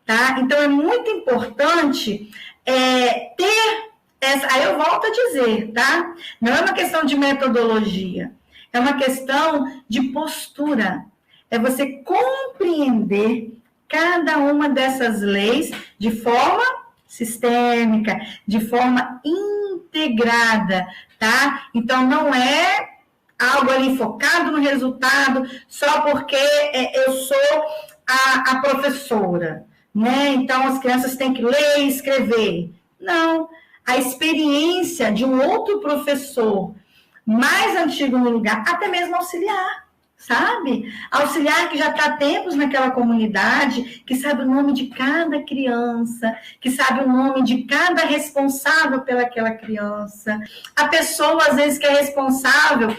tá? Então, é muito importante ter essa... Aí eu volto a dizer, tá? Não é uma questão de metodologia, é uma questão de postura. É você compreender cada uma dessas leis de forma sistêmica, de forma integrada, tá? Então, não é algo ali focado no resultado só porque eu sou a professora, né? Então, as crianças têm que ler e escrever. Não. A experiência de um outro professor mais antigo no lugar, até mesmo auxiliar, sabe? Auxiliar que já está há tempos naquela comunidade, que sabe o nome de cada criança, que sabe o nome de cada responsável pelaquela criança. A pessoa, às vezes, que é responsável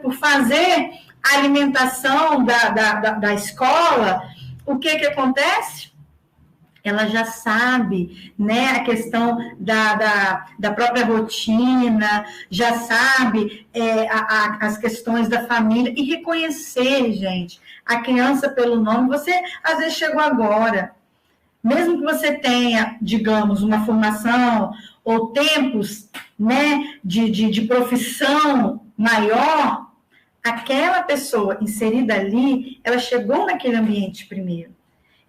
por fazer a alimentação da escola, o que acontece? Ela já sabe, né, a questão da própria rotina, já sabe as questões da família, e reconhecer, gente, a criança pelo nome. Você, às vezes, chegou agora, mesmo que você tenha, digamos, uma formação ou tempos, né, de profissão maior, aquela pessoa inserida ali, ela chegou naquele ambiente primeiro.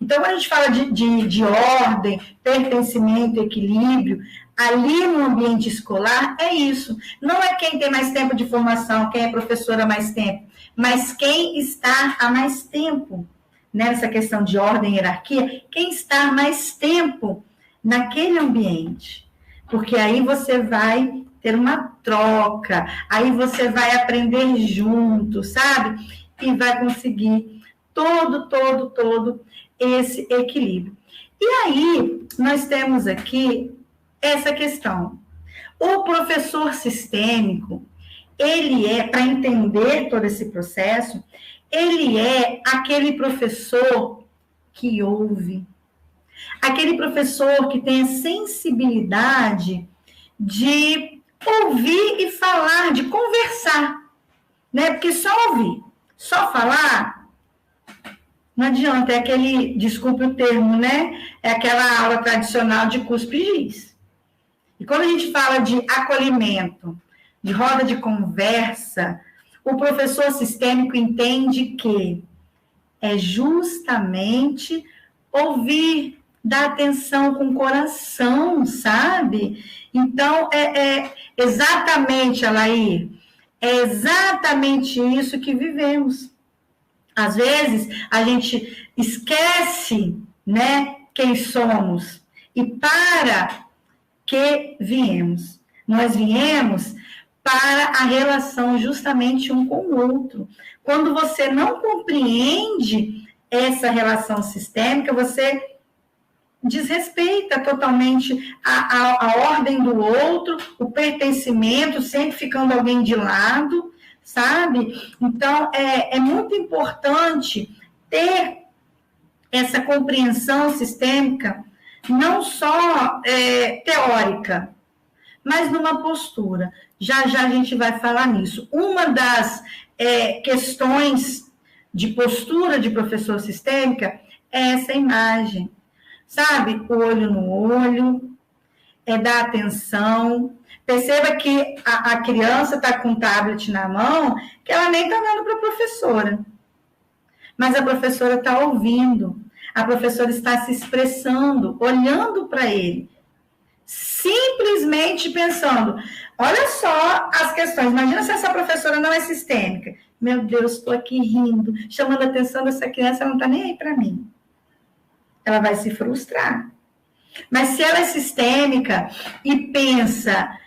Então, quando a gente fala de ordem, pertencimento, equilíbrio, ali no ambiente escolar, é isso. Não é quem tem mais tempo de formação, quem é professor há mais tempo, mas quem está há mais tempo, nessa questão de ordem e hierarquia, quem está há mais tempo naquele ambiente. Porque aí você vai ter uma troca, aí você vai aprender junto, sabe? E vai conseguir todo esse equilíbrio. E aí, nós temos aqui essa questão. O professor sistêmico, ele é, para entender todo esse processo, ele é aquele professor que ouve, aquele professor que tem a sensibilidade de ouvir e falar, de conversar, né? Porque só ouvir, só falar, não adianta, é aquele, desculpe o termo, né? É aquela aula tradicional de cuspe e giz. E quando a gente fala de acolhimento, de roda de conversa, o professor sistêmico entende que é justamente ouvir, dar atenção com o coração, sabe? Então, exatamente, Alair, é exatamente isso que vivemos. Às vezes, a gente esquece, né, quem somos e para que viemos. Nós viemos para a relação justamente um com o outro. Quando você não compreende essa relação sistêmica, você desrespeita totalmente a ordem do outro, o pertencimento, sempre ficando alguém de lado, sabe? Então, é muito importante ter essa compreensão sistêmica, não só teórica, mas numa postura. Já a gente vai falar nisso. Uma das questões de postura de professor sistêmica é essa imagem, sabe? O olho no olho, dar atenção. Perceba que a criança está com o tablet na mão, que ela nem está dando para a professora. Mas a professora está ouvindo, a professora está se expressando, olhando para ele, simplesmente pensando, olha só as questões, imagina se essa professora não é sistêmica. Meu Deus, estou aqui rindo, chamando a atenção dessa criança, ela não está nem aí para mim. Ela vai se frustrar. Mas se ela é sistêmica e pensa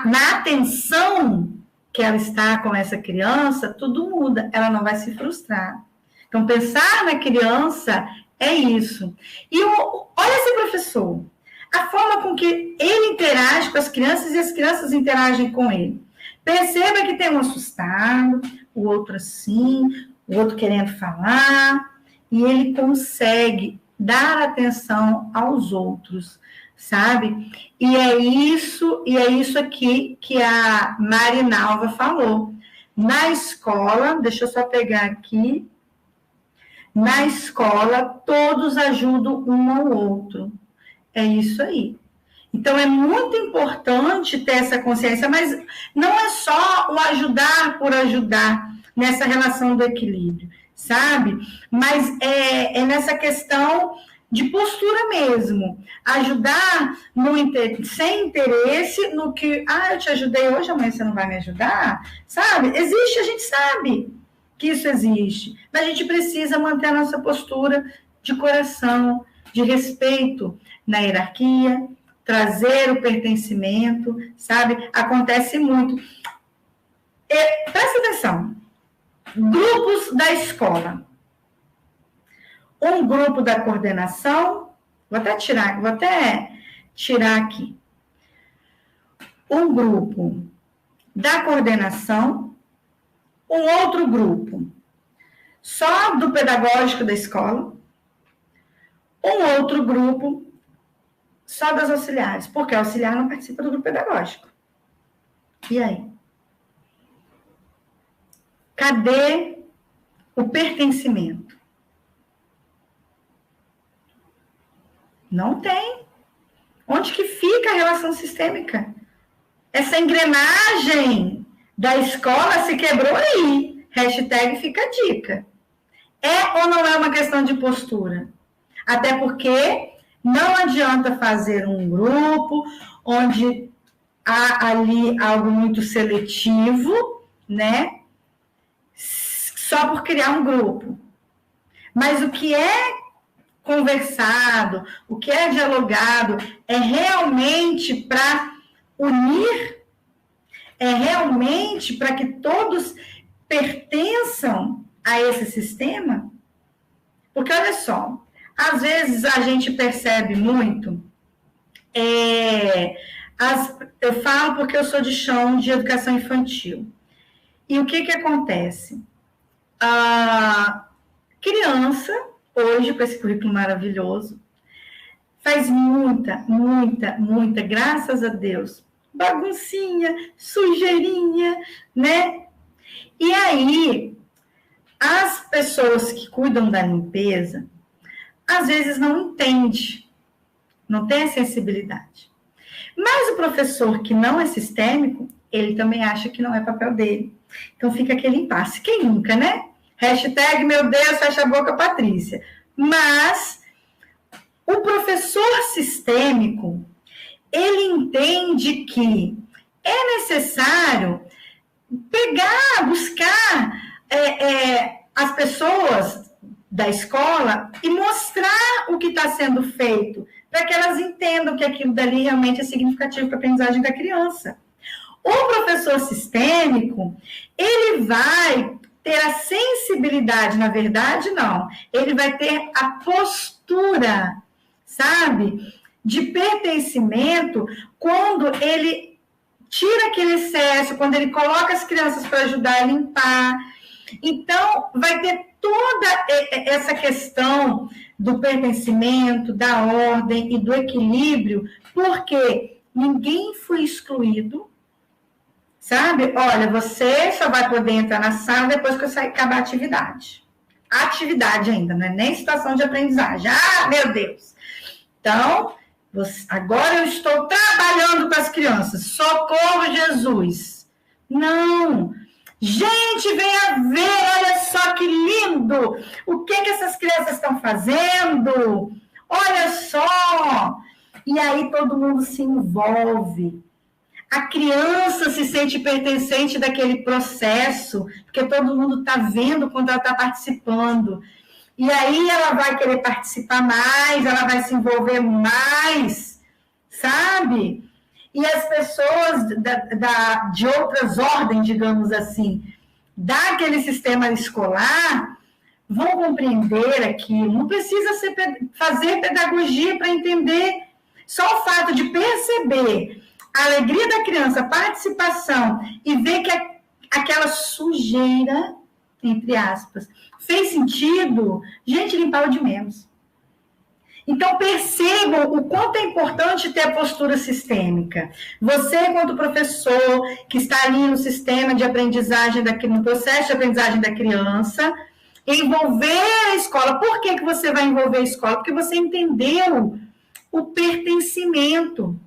na atenção que ela está com essa criança, tudo muda, ela não vai se frustrar. Então, pensar na criança é isso. E olha esse professor, a forma com que ele interage com as crianças e as crianças interagem com ele. Perceba que tem um assustado, o outro assim, o outro querendo falar, e ele consegue dar atenção aos outros, sabe? E é isso aqui que a Marinalva falou. Na escola, deixa eu só pegar aqui, na escola, todos ajudam um ao outro. É isso aí. Então, é muito importante ter essa consciência, mas não é só o ajudar por ajudar nessa relação do equilíbrio, sabe? Mas é nessa questão de postura mesmo. Ajudar sem interesse no que, eu te ajudei hoje, amanhã você não vai me ajudar, sabe? Existe, a gente sabe que isso existe, mas a gente precisa manter a nossa postura de coração, de respeito na hierarquia, trazer o pertencimento, sabe? Acontece muito. Presta atenção. Grupos da escola. Um grupo da coordenação, vou até tirar aqui. Um grupo da coordenação, um outro grupo só do pedagógico da escola, um outro grupo só das auxiliares, porque a auxiliar não participa do grupo pedagógico. E aí? Cadê o pertencimento? Não tem. Onde que fica a relação sistêmica? Essa engrenagem da escola se quebrou aí. Hashtag fica a dica. É ou não é uma questão de postura? Até porque não adianta fazer um grupo onde há ali algo muito seletivo, né? Só por criar um grupo. Mas o que é conversado, o que é dialogado, é realmente para unir, é realmente para que todos pertençam a esse sistema? Porque, olha só, às vezes a gente percebe muito, eu falo porque eu sou de chão de educação infantil. E o que acontece? A criança, hoje, com esse currículo maravilhoso, faz muita, graças a Deus, baguncinha, sujeirinha, né? E aí, as pessoas que cuidam da limpeza, às vezes não entendem, não tem a sensibilidade. Mas o professor que não é sistêmico, ele também acha que não é papel dele. Então fica aquele impasse. Quem nunca, né? Hashtag, meu Deus, fecha a boca, Patrícia. Mas o professor sistêmico, ele entende que é necessário pegar, buscar as pessoas da escola e mostrar o que está sendo feito, para que elas entendam que aquilo dali realmente é significativo para a aprendizagem da criança. O professor sistêmico, ele vai ter a sensibilidade, na verdade, não. Ele vai ter a postura, sabe, de pertencimento quando ele tira aquele excesso, quando ele coloca as crianças para ajudar a limpar. Então, vai ter toda essa questão do pertencimento, da ordem e do equilíbrio, porque ninguém foi excluído, sabe? Olha, você só vai poder entrar na sala depois que eu acabar a atividade. Atividade ainda, não é nem situação de aprendizagem. Ah, meu Deus! Então, agora eu estou trabalhando com as crianças. Socorro, Jesus! Não! Gente, venha ver, olha só que lindo! O que essas crianças estão fazendo? Olha só! E aí todo mundo se envolve. A criança se sente pertencente daquele processo, porque todo mundo está vendo quando ela está participando. E aí ela vai querer participar mais, ela vai se envolver mais, sabe? E as pessoas de outras ordens, digamos assim, daquele sistema escolar, vão compreender aquilo. Não precisa fazer pedagogia para entender. Só o fato de perceber a alegria da criança, a participação, e ver que aquela sujeira, entre aspas, fez sentido, gente, limpar o de menos. Então, percebam o quanto é importante ter a postura sistêmica. Você, enquanto professor, que está ali no sistema de aprendizagem, no processo de aprendizagem da criança, envolver a escola. Por que você vai envolver a escola? Porque você entendeu o pertencimento.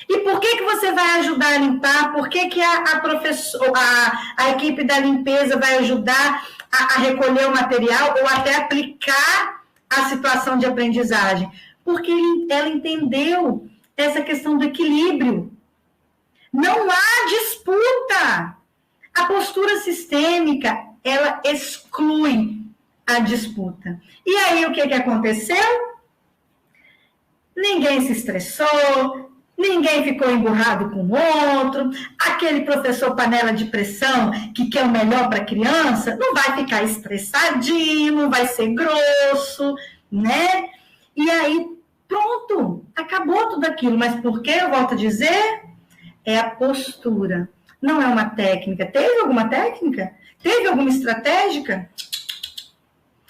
E por que você vai ajudar a limpar? Por que a equipe da limpeza vai ajudar a recolher o material ou até aplicar a situação de aprendizagem? Porque ela entendeu essa questão do equilíbrio. Não há disputa. A postura sistêmica, ela exclui a disputa. E aí, o que aconteceu? Ninguém se estressou, ninguém ficou emburrado com o outro, aquele professor panela de pressão que quer o melhor para a criança, não vai ficar estressadinho, não vai ser grosso, né? E aí, pronto, acabou tudo aquilo. Mas por que eu volto a dizer? É a postura, não é uma técnica. Teve alguma técnica? Teve alguma estratégica?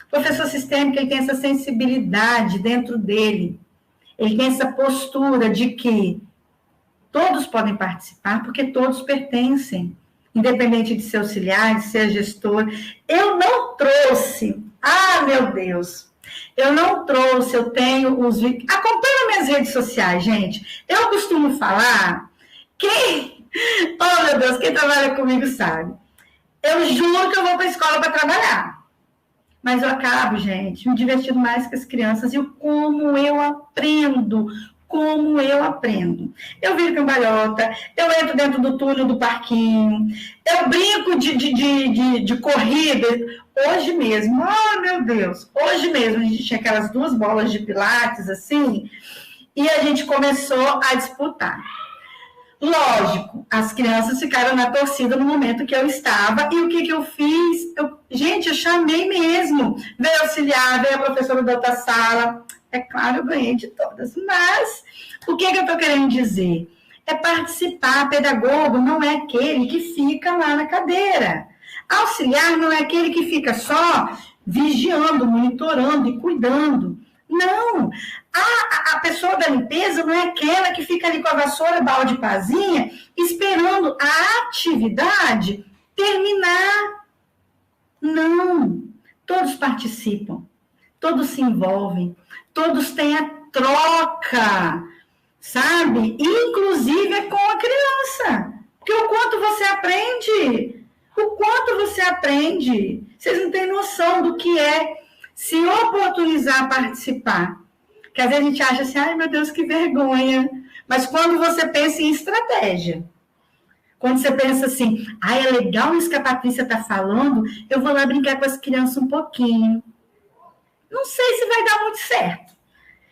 O professor sistêmico, ele tem essa sensibilidade dentro dele. Ele tem essa postura de que todos podem participar, porque todos pertencem, independente de ser auxiliar, de ser gestor. Eu não trouxe, meu Deus, eu tenho os vídeos. Acompanha minhas redes sociais, gente. Eu costumo falar, meu Deus, quem trabalha comigo sabe. Eu juro que eu vou para a escola para trabalhar. mas eu acabo, gente, me divertindo mais com as crianças. E como eu aprendo, Eu viro cambalhota, eu entro dentro do túnel do parquinho, eu brinco de corrida. Hoje mesmo, meu Deus, hoje mesmo a gente tinha aquelas 2 bolas de pilates, assim, e a gente começou a disputar. Lógico, as crianças ficaram na torcida no momento que eu estava, e o que eu fiz? Eu chamei mesmo, veio auxiliar, veio a professora da outra sala, é claro, eu ganhei de todas, mas o que eu estou querendo dizer? É participar. Pedagogo não é aquele que fica lá na cadeira. Auxiliar não é aquele que fica só vigiando, monitorando e cuidando. Não, a pessoa da limpeza não é aquela que fica ali com a vassoura, balde de pazinha, esperando a atividade terminar. Não, todos participam, todos se envolvem, todos têm a troca, sabe? Inclusive é com a criança, porque o quanto você aprende, vocês não têm noção do que é se oportunizar a participar. Que às vezes a gente acha assim, ai meu Deus, que vergonha. Mas quando você pensa em estratégia, quando você pensa assim, ai, é legal isso que a Patrícia está falando, eu vou lá brincar com as crianças um pouquinho. Não sei se vai dar muito certo.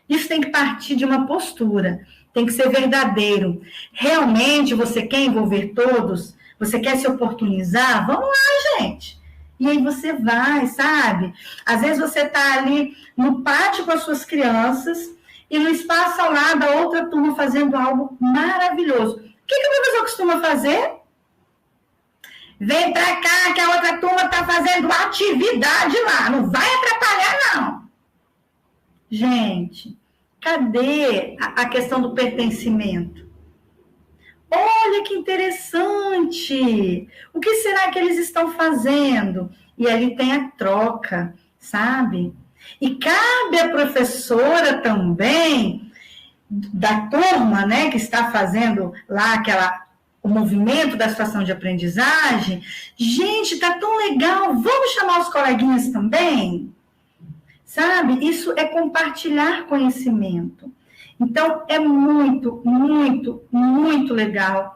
Isso tem que partir de uma postura, tem que ser verdadeiro. Realmente você quer envolver todos? Você quer se oportunizar? Vamos lá, gente. E aí você vai, sabe? Às vezes você está ali no pátio com as suas crianças e no espaço ao lado a outra turma fazendo algo maravilhoso. O que o professor costuma fazer? Vem para cá que a outra turma está fazendo atividade lá. Não vai atrapalhar, não. Gente, cadê a questão do pertencimento? Olha que interessante! O que será que eles estão fazendo? E ali tem a troca, sabe? E cabe à professora também, da turma, né, que está fazendo lá o movimento da situação de aprendizagem. Gente, tá tão legal, vamos chamar os coleguinhas também? Sabe? Isso é compartilhar conhecimento. Então, é muito, muito, muito legal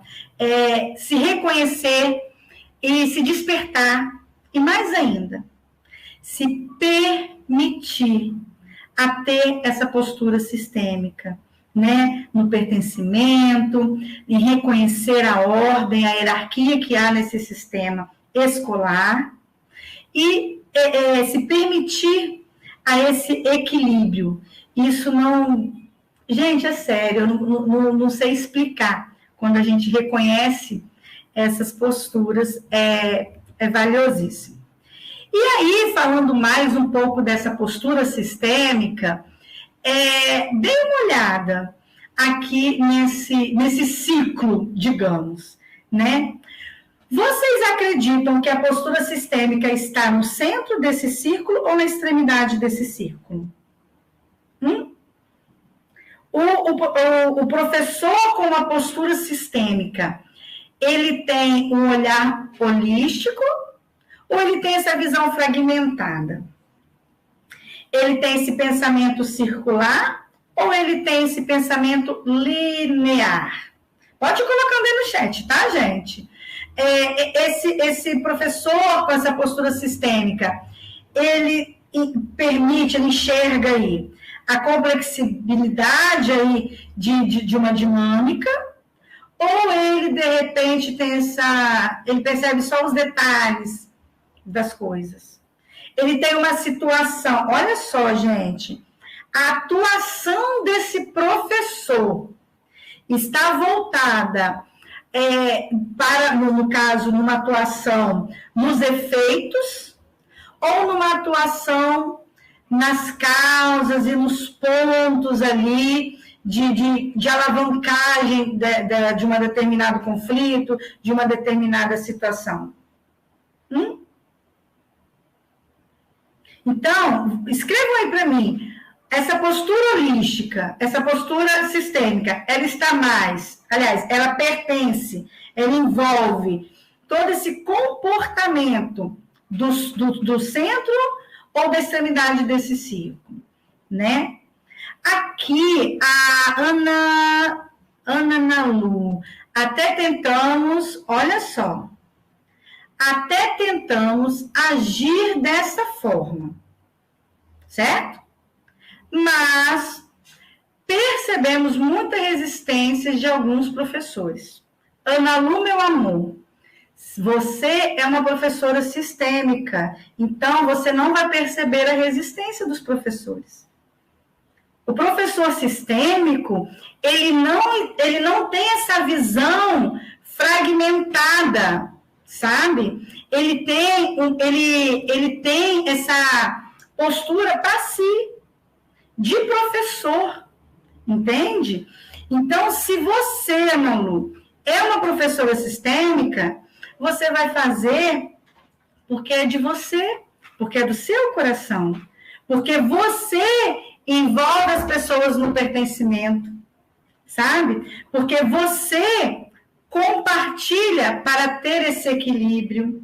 se reconhecer e se despertar. E mais ainda, se permitir a ter essa postura sistêmica, né? No pertencimento, em reconhecer a ordem, a hierarquia que há nesse sistema escolar e se permitir a esse equilíbrio. Isso não... Gente, é sério, eu não sei explicar. Quando a gente reconhece essas posturas, é valiosíssimo. E aí, falando mais um pouco dessa postura sistêmica, dê uma olhada aqui nesse ciclo, digamos, né? Vocês acreditam que a postura sistêmica está no centro desse círculo ou na extremidade desse círculo? O professor com a postura sistêmica, ele tem um olhar holístico ou ele tem essa visão fragmentada? Ele tem esse pensamento circular ou ele tem esse pensamento linear? Pode ir colocando aí no chat, tá, gente? Esse professor com essa postura sistêmica, ele permite, ele enxerga aí a complexibilidade aí de uma dinâmica, ou ele, de repente, ele percebe só os detalhes das coisas. Ele tem uma situação, olha só, gente, a atuação desse professor está voltada para, no caso, numa atuação nos efeitos, ou numa atuação nas causas e nos pontos ali de alavancagem de um determinado conflito, de uma determinada situação. Então, escrevam aí para mim, essa postura holística, essa postura sistêmica, ela está mais, aliás, ela pertence, ela envolve todo esse comportamento do centro, ou da extremidade desse círculo, né? Aqui, a Ana Nalu, até tentamos, olha só, até tentamos agir dessa forma, certo? Mas percebemos muita resistência de alguns professores. Ana Lu, meu amor, você é uma professora sistêmica, então você não vai perceber a resistência dos professores. O professor sistêmico, ele não tem essa visão fragmentada, sabe? Ele tem essa postura para si, de professor, entende? Então, se você, Manu, é uma professora sistêmica, você vai fazer porque é de você, porque é do seu coração, porque você envolve as pessoas no pertencimento, sabe? Porque você compartilha para ter esse equilíbrio,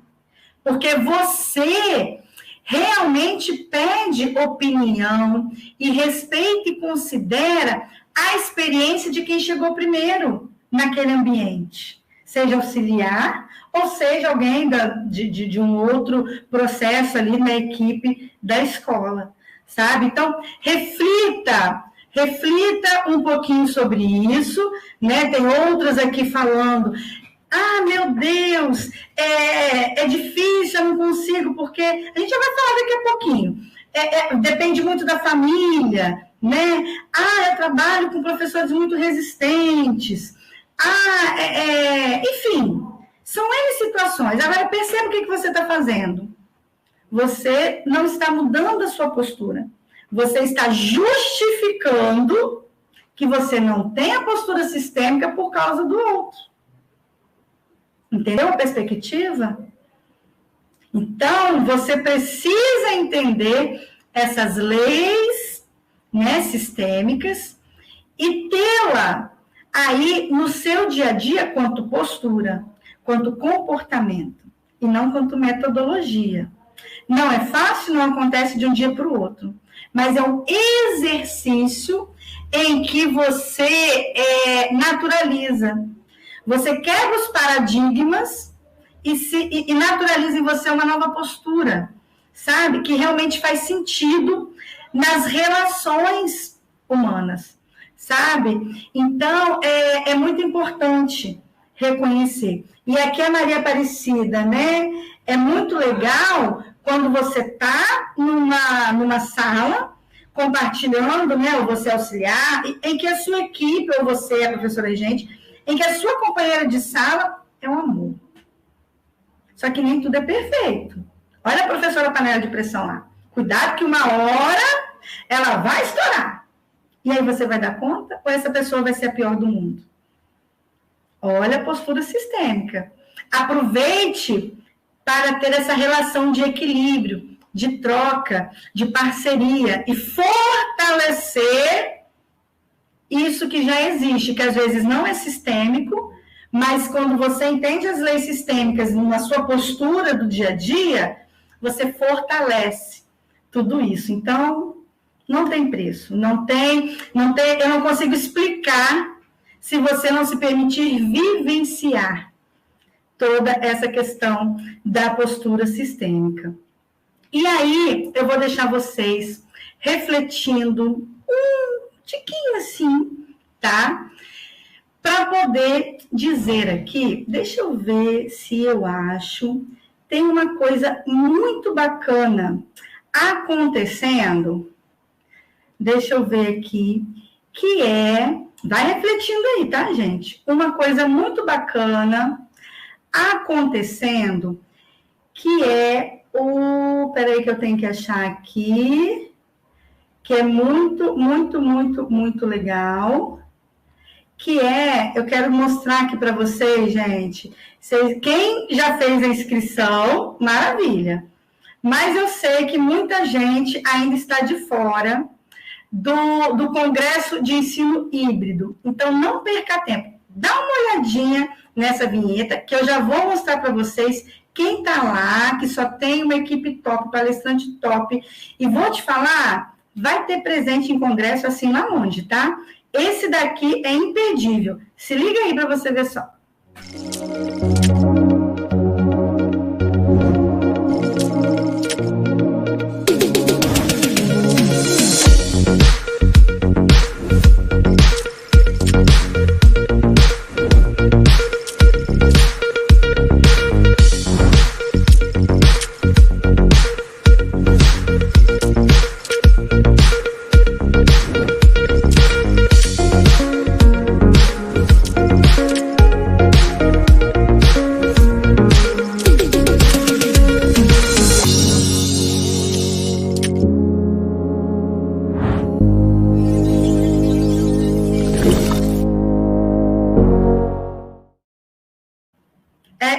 porque você realmente pede opinião e respeita e considera a experiência de quem chegou primeiro naquele ambiente, seja auxiliar ou seja alguém de um outro processo ali na equipe da escola, sabe? Então, reflita um pouquinho sobre isso, né? Tem outras aqui falando, meu Deus, é difícil, eu não consigo, porque a gente já vai falar daqui a pouquinho. Depende muito da família, né? Eu trabalho com professores muito resistentes. Enfim, são N situações. Agora, perceba o que você está fazendo. Você não está mudando a sua postura. Você está justificando que você não tem a postura sistêmica por causa do outro. Entendeu a perspectiva? Então, você precisa entender essas leis, né, sistêmicas e tê-la aí no seu dia a dia quanto postura, quanto comportamento e não quanto metodologia. Não é fácil, não acontece de um dia para o outro, mas é um exercício em que você naturaliza. Você quebra os paradigmas e naturaliza em você uma nova postura, sabe? Que realmente faz sentido nas relações humanas, sabe? Então, é muito importante reconhecer. E aqui a Maria Aparecida, né? É muito legal quando você está numa sala compartilhando, né? Ou você auxiliar, em que a sua equipe, ou você, a professora regente, em que a sua companheira de sala é um amor. Só que nem tudo é perfeito. Olha a professora panela de pressão lá. Cuidado que uma hora ela vai estourar. E aí você vai dar conta? Ou essa pessoa vai ser a pior do mundo? Olha a postura sistêmica. Aproveite para ter essa relação de equilíbrio, de troca, de parceria e fortalecer isso que já existe, que às vezes não é sistêmico, mas quando você entende as leis sistêmicas na sua postura do dia a dia, você fortalece tudo isso. Então, não tem preço, não tem, eu não consigo explicar se você não se permitir vivenciar toda essa questão da postura sistêmica. E aí, eu vou deixar vocês refletindo tiquinho assim, tá? Para poder dizer aqui, deixa eu ver se eu acho, tem uma coisa muito bacana acontecendo, deixa eu ver aqui, que vai refletindo aí, tá, gente? Uma coisa muito bacana acontecendo, que peraí que eu tenho que achar aqui, que é muito, muito, muito, muito legal, que eu quero mostrar aqui para vocês, gente. Quem já fez a inscrição, maravilha. Mas eu sei que muita gente ainda está de fora do Congresso de Ensino Híbrido. Então, não perca tempo. Dá uma olhadinha nessa vinheta, que eu já vou mostrar para vocês Quem está lá, que só tem uma equipe top, palestrante top, e vou te falar, vai ter presente em congresso assim lá longe, tá? Esse daqui é imperdível. Se liga aí para você ver só.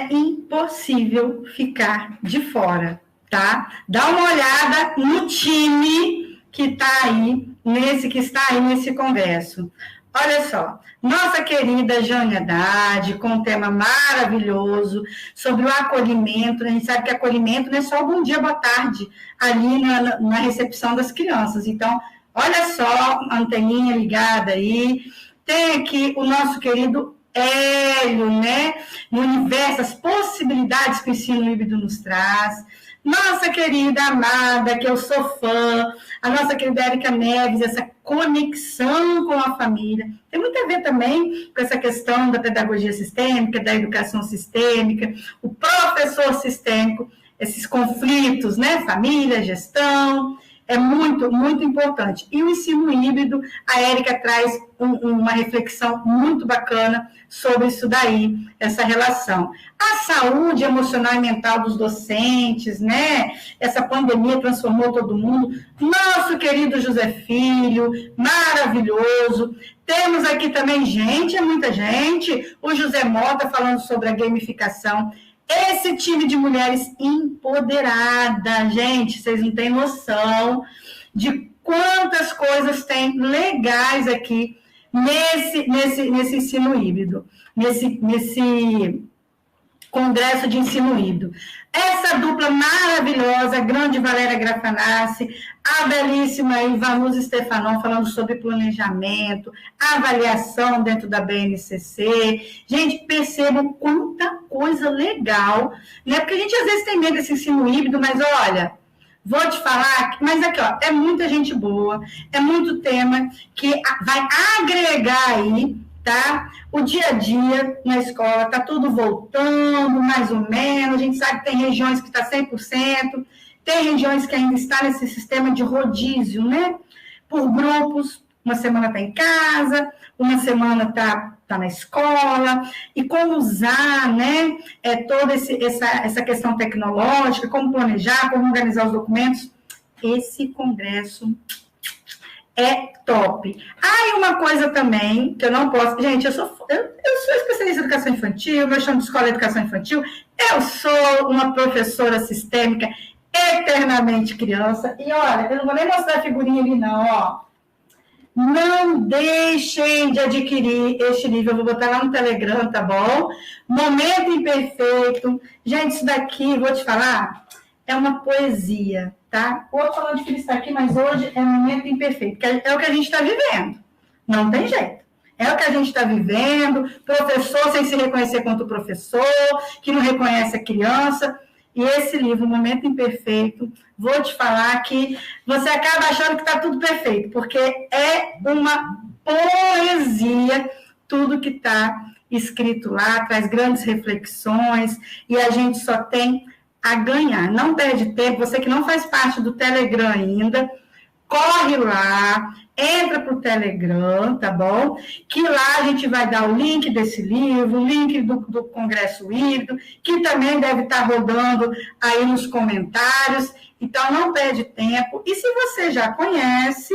Impossível ficar de fora, tá? Dá uma olhada no time que está aí, que está aí nesse congresso. Olha só, nossa querida Jane Haddad, com um tema maravilhoso sobre o acolhimento. A gente sabe que acolhimento não é só bom dia, boa tarde, ali na recepção das crianças. Então, olha só, a anteninha ligada aí. Tem aqui o nosso querido Hélio, né? No universo, as possibilidades que o ensino híbrido nos traz. Nossa querida amada, que eu sou fã, a nossa querida Érica Neves, essa conexão com a família. Tem muito a ver também com essa questão da pedagogia sistêmica, da educação sistêmica, o professor sistêmico, esses conflitos, né? Família, gestão. É muito, muito importante. E o ensino híbrido, a Érica traz uma reflexão muito bacana sobre isso daí, essa relação. A saúde emocional e mental dos docentes, né? Essa pandemia transformou todo mundo. Nosso querido José Filho, maravilhoso. Temos aqui também gente, é muita gente. O José Mota falando sobre a gamificação. Esse time de mulheres empoderadas, gente, vocês não têm noção de quantas coisas tem legais aqui nesse ensino híbrido, nesse congresso de ensino híbrido. Essa dupla maravilhosa, a grande Valéria Grafanassi, a belíssima Ivanus Stefanon falando sobre planejamento, avaliação dentro da BNCC. Gente, percebam quanta coisa legal, né? Porque a gente às vezes tem medo desse ensino híbrido, mas olha, vou te falar, mas aqui, ó, é muita gente boa, é muito tema que vai agregar aí, tá? O dia a dia na escola, tá tudo voltando, mais ou menos, a gente sabe que tem regiões que está 100%, tem regiões que ainda está nesse sistema de rodízio, né? Por grupos, uma semana está em casa, uma semana está na escola, e como usar, né, toda essa questão tecnológica, como planejar, como organizar os documentos. Esse congresso é top. Ah, e uma coisa também, que eu não posso... Gente, eu sou especialista em educação infantil, eu chamo de escola de educação infantil, eu sou uma professora sistêmica eternamente criança, e olha, eu não vou nem mostrar a figurinha ali não, ó. Não deixem de adquirir este livro, eu vou botar lá no Telegram, tá bom? Momento Imperfeito. Gente, isso daqui, vou te falar, é uma poesia, tá? Outro falando de Cristo aqui, mas hoje é Momento Imperfeito, que é o que a gente está vivendo. Não tem jeito. É o que a gente está vivendo, professor sem se reconhecer quanto professor, que não reconhece a criança. E esse livro, Momento Imperfeito, vou te falar que você acaba achando que está tudo perfeito, porque é uma poesia, tudo que está escrito lá, traz grandes reflexões, e a gente só tem a ganhar. Não perde tempo, você que não faz parte do Telegram ainda, corre lá, entra para o Telegram, tá bom? Que lá a gente vai dar o link desse livro, o link do Congresso Híbrido, que também deve estar rodando aí nos comentários. Então, não perde tempo. E se você já conhece,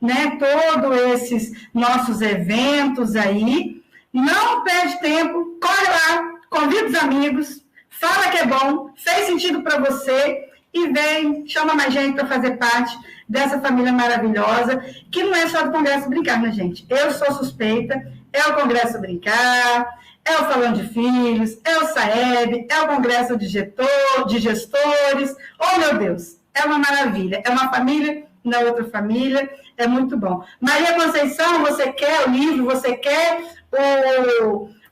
né, todos esses nossos eventos aí, não perde tempo, corre lá, convida os amigos, fala que é bom, fez sentido para você e vem, chama mais gente para fazer parte dessa família maravilhosa, que não é só do Congresso Brincar, né, gente? Eu sou suspeita, é o Congresso Brincar, é o Falando de Filhos, é o SAEB, é o Congresso de Gestores. Oh, meu Deus, é uma maravilha. É uma família na outra família, é muito bom. Maria Conceição, você quer o livro, você quer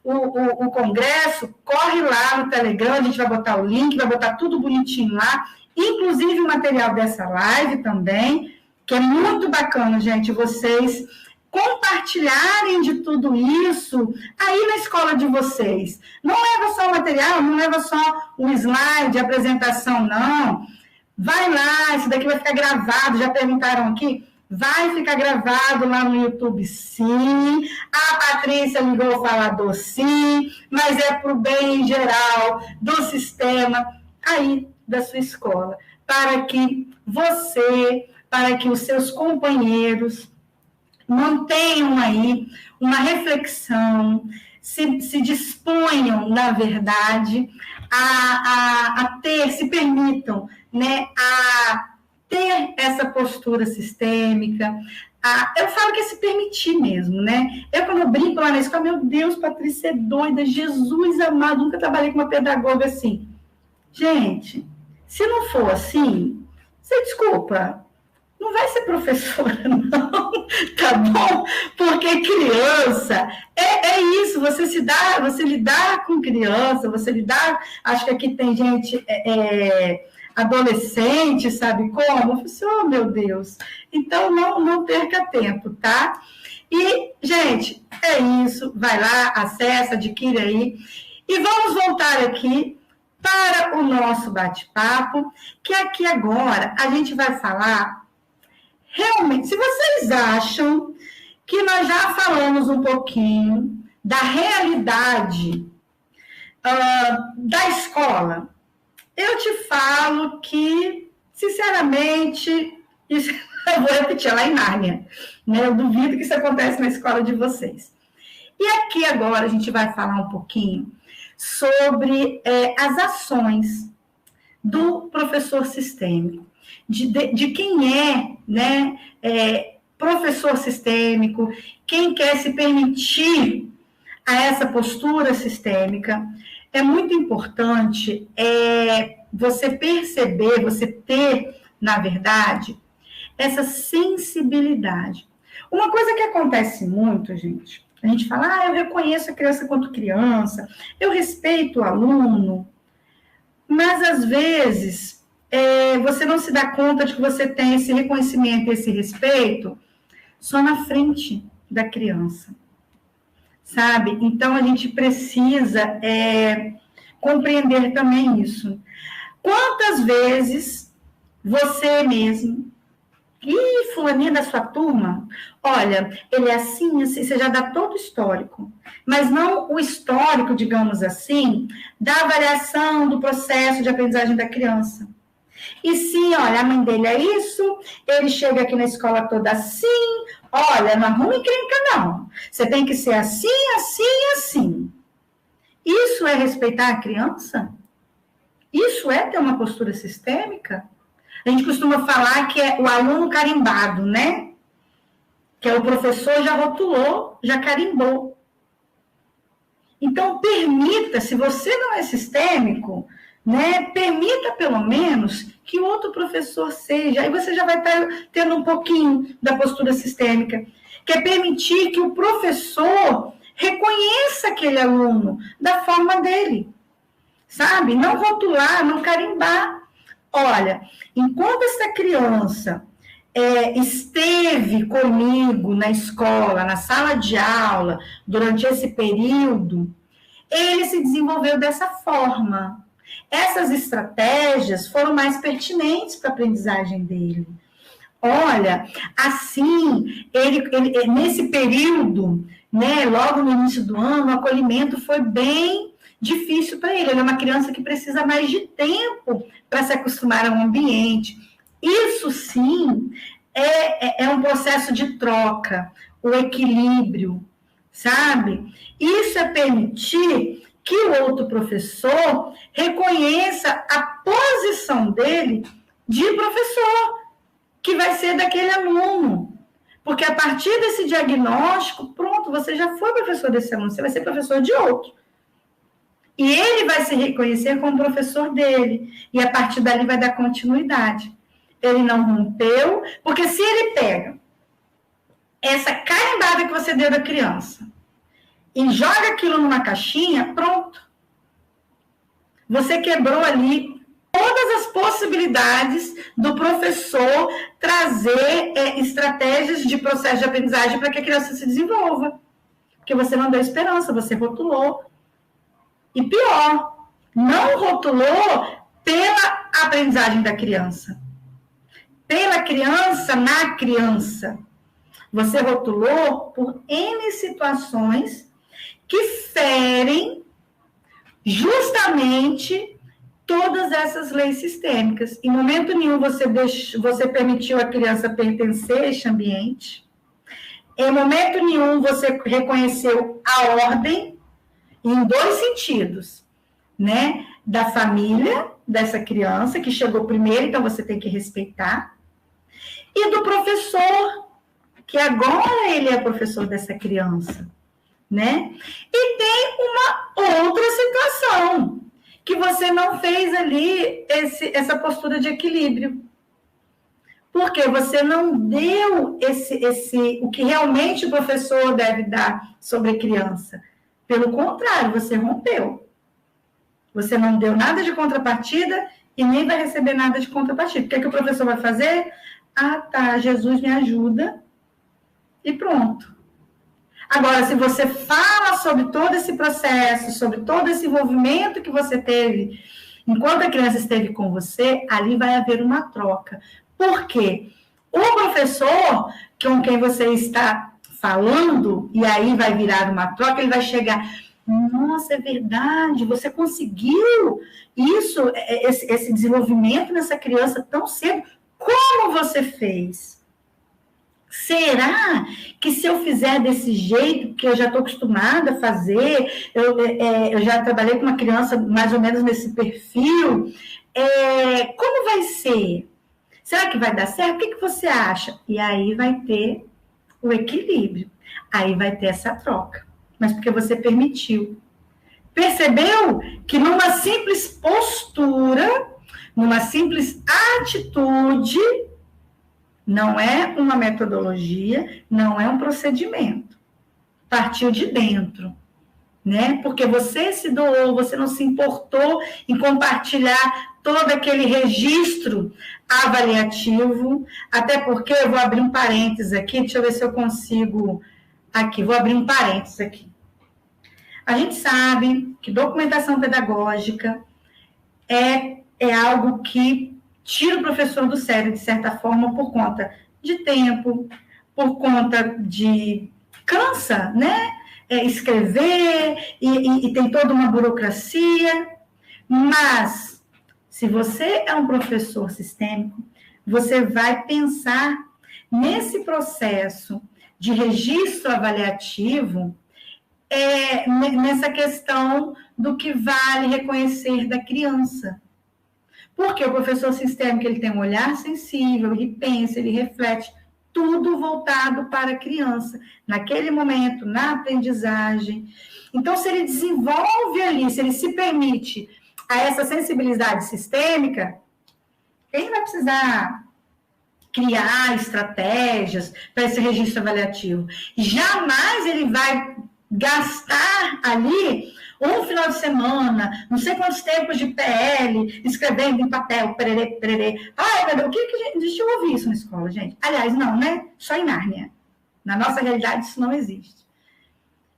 o congresso, corre lá no Telegram, a gente vai botar o link, vai botar tudo bonitinho lá, inclusive o material dessa live também, que é muito bacana, gente, vocês compartilharem de tudo isso aí na escola de vocês. Não leva só o material, não leva só o slide, a apresentação, não. Vai lá, isso daqui vai ficar gravado, já perguntaram aqui, vai ficar gravado lá no YouTube, sim. A Patrícia ligou o falador, sim, mas é para o bem geral do sistema aí da sua escola, para que você, para que os seus companheiros mantenham aí uma reflexão, se disponham, na verdade, a ter, se permitam, né, a ter essa postura sistêmica. Eu falo que é se permitir mesmo, né? Eu, quando eu brinco lá na escola, meu Deus, Patrícia é doida, Jesus amado, nunca trabalhei com uma pedagoga assim. Gente, se não for assim, você desculpa, não vai ser professora, não, tá bom? Porque criança é isso, você lidar com criança, você lidar, acho que aqui tem gente adolescente, sabe como? Eu falei assim, oh, meu Deus, então não perca tempo, tá? E, gente, é isso, vai lá, acessa, adquire aí, e vamos voltar aqui para o nosso bate-papo, que aqui agora a gente vai falar realmente, se vocês acham que nós já falamos um pouquinho da realidade da escola, eu te falo que, sinceramente, isso eu vou repetir lá em Nárnia, né? Eu duvido que isso aconteça na escola de vocês. E aqui agora a gente vai falar um pouquinho sobre as ações do professor sistêmico, de quem é, né, professor sistêmico, quem quer se permitir a essa postura sistêmica. É muito importante você perceber, você ter, na verdade, essa sensibilidade. Uma coisa que acontece muito, gente, a gente fala, eu reconheço a criança quanto criança, eu respeito o aluno, mas, às vezes, você não se dá conta de que você tem esse reconhecimento e esse respeito só na frente da criança, sabe? Então, a gente precisa compreender também isso. Quantas vezes você mesmo, fulaninha da sua turma, olha, ele é assim, assim, você já dá todo o histórico, mas não o histórico, digamos assim, da avaliação do processo de aprendizagem da criança. E sim, olha, a mãe dele é isso, ele chega aqui na escola toda assim, olha, não arruma encrenca não, você tem que ser assim, assim, assim. Isso é respeitar a criança? Isso é ter uma postura sistêmica? A gente costuma falar que é o aluno carimbado, né? Que é o professor já rotulou, já carimbou. Então, permita, se você não é sistêmico, né, permita pelo menos que o outro professor seja. Aí você já vai estar tendo um pouquinho da postura sistêmica, que é permitir que o professor reconheça aquele aluno da forma dele, sabe? Não rotular, não carimbar. Olha, enquanto essa criança esteve comigo na escola, na sala de aula, durante esse período, ele se desenvolveu dessa forma. Essas estratégias foram mais pertinentes para a aprendizagem dele. Olha, assim, ele nesse período, né, logo no início do ano, o acolhimento foi bem difícil para ele. Ele é uma criança que precisa mais de tempo para se acostumar ao ambiente. Isso, sim, é um processo de troca, o equilíbrio, sabe? Isso é permitir que o outro professor reconheça a posição dele de professor, que vai ser daquele aluno. Porque a partir desse diagnóstico, pronto, você já foi professor desse aluno, você vai ser professor de outro. E ele vai se reconhecer como professor dele. E a partir dali vai dar continuidade. Ele não rompeu, porque se ele pega essa carimbada que você deu da criança e joga aquilo numa caixinha, pronto. Você quebrou ali todas as possibilidades do professor trazer estratégias de processo de aprendizagem para que a criança se desenvolva. Porque você não deu esperança, você rotulou. E pior, não rotulou pela aprendizagem da criança. Pela criança, na criança. Você rotulou por N situações que ferem justamente todas essas leis sistêmicas. Em momento nenhum você permitiu a criança pertencer a este ambiente. Em momento nenhum você reconheceu a ordem, em dois sentidos, né? Da família dessa criança, que chegou primeiro, então você tem que respeitar, e do professor, que agora ele é professor dessa criança, né? E tem uma outra situação, que você não fez ali essa postura de equilíbrio. Porque você não deu o que realmente o professor deve dar sobre a criança. Pelo contrário, você rompeu. Você não deu nada de contrapartida e nem vai receber nada de contrapartida. O que é que o professor vai fazer? Ah, tá, Jesus me ajuda e pronto. Agora, se você fala sobre todo esse processo, sobre todo esse envolvimento que você teve, enquanto a criança esteve com você, ali vai haver uma troca. Por quê? O professor com quem você está falando, e aí vai virar uma troca, ele vai chegar, nossa, é verdade, você conseguiu isso, esse desenvolvimento nessa criança tão cedo, como você fez? Será que se eu fizer desse jeito, que eu já estou acostumada a fazer, eu já trabalhei com uma criança mais ou menos nesse perfil, como vai ser? Será que vai dar certo? O que você acha? E aí vai ter o equilíbrio. Aí vai ter essa troca. Mas porque você permitiu. Percebeu que numa simples postura, numa simples atitude, não é uma metodologia, não é um procedimento. Partiu de dentro, né? Porque você se doou, você não se importou em compartilhar todo aquele registro avaliativo, até porque eu vou abrir um parênteses aqui, deixa eu ver se eu consigo aqui, vou abrir um parênteses aqui. A gente sabe que documentação pedagógica é algo que tira o professor do sério, de certa forma, por conta de tempo, por conta de cansa, né? Escrever, e tem toda uma burocracia, mas se você é um professor sistêmico, você vai pensar nesse processo de registro avaliativo, nessa questão do que vale reconhecer da criança. Porque o professor sistêmico, ele tem um olhar sensível, ele pensa, ele reflete, tudo voltado para a criança, naquele momento, na aprendizagem. Então, se ele desenvolve ali, se ele se permite a essa sensibilidade sistêmica, ele vai precisar criar estratégias para esse registro avaliativo. Jamais ele vai gastar ali um final de semana, não sei quantos tempos de PL, escrevendo em papel, pererê, pererê. Ai, meu Deus, o que a gente ouve isso na escola, gente? Aliás, não, né? Só em Nárnia. Na nossa realidade, isso não existe.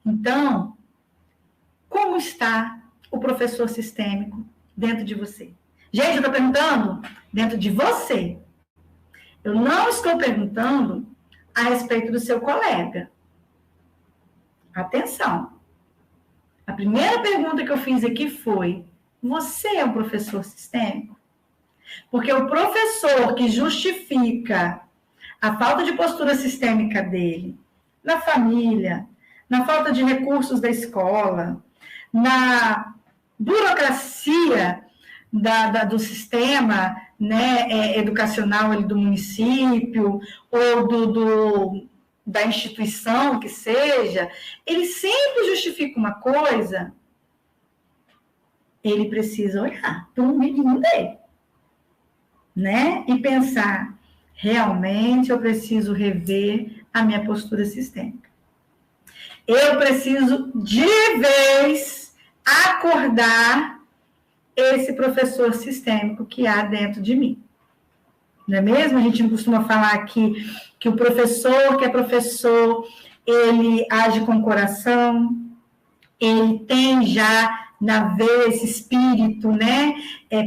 Então, como está o professor sistêmico dentro de você? Gente, eu estou perguntando dentro de você. Eu não estou perguntando a respeito do seu colega. Atenção. A primeira pergunta que eu fiz aqui foi: você é um professor sistêmico? Porque o professor que justifica a falta de postura sistêmica dele, na família, na falta de recursos da escola, na burocracia do sistema, né, educacional ali do município, ou da instituição que seja, ele sempre justifica uma coisa, ele precisa olhar para o umbigo dele, né? E pensar, realmente eu preciso rever a minha postura sistêmica. Eu preciso, de vez, acordar esse professor sistêmico que há dentro de mim. Não é mesmo? A gente não costuma falar aqui que o professor, que é professor, ele age com o coração, ele tem já na veia esse espírito, né,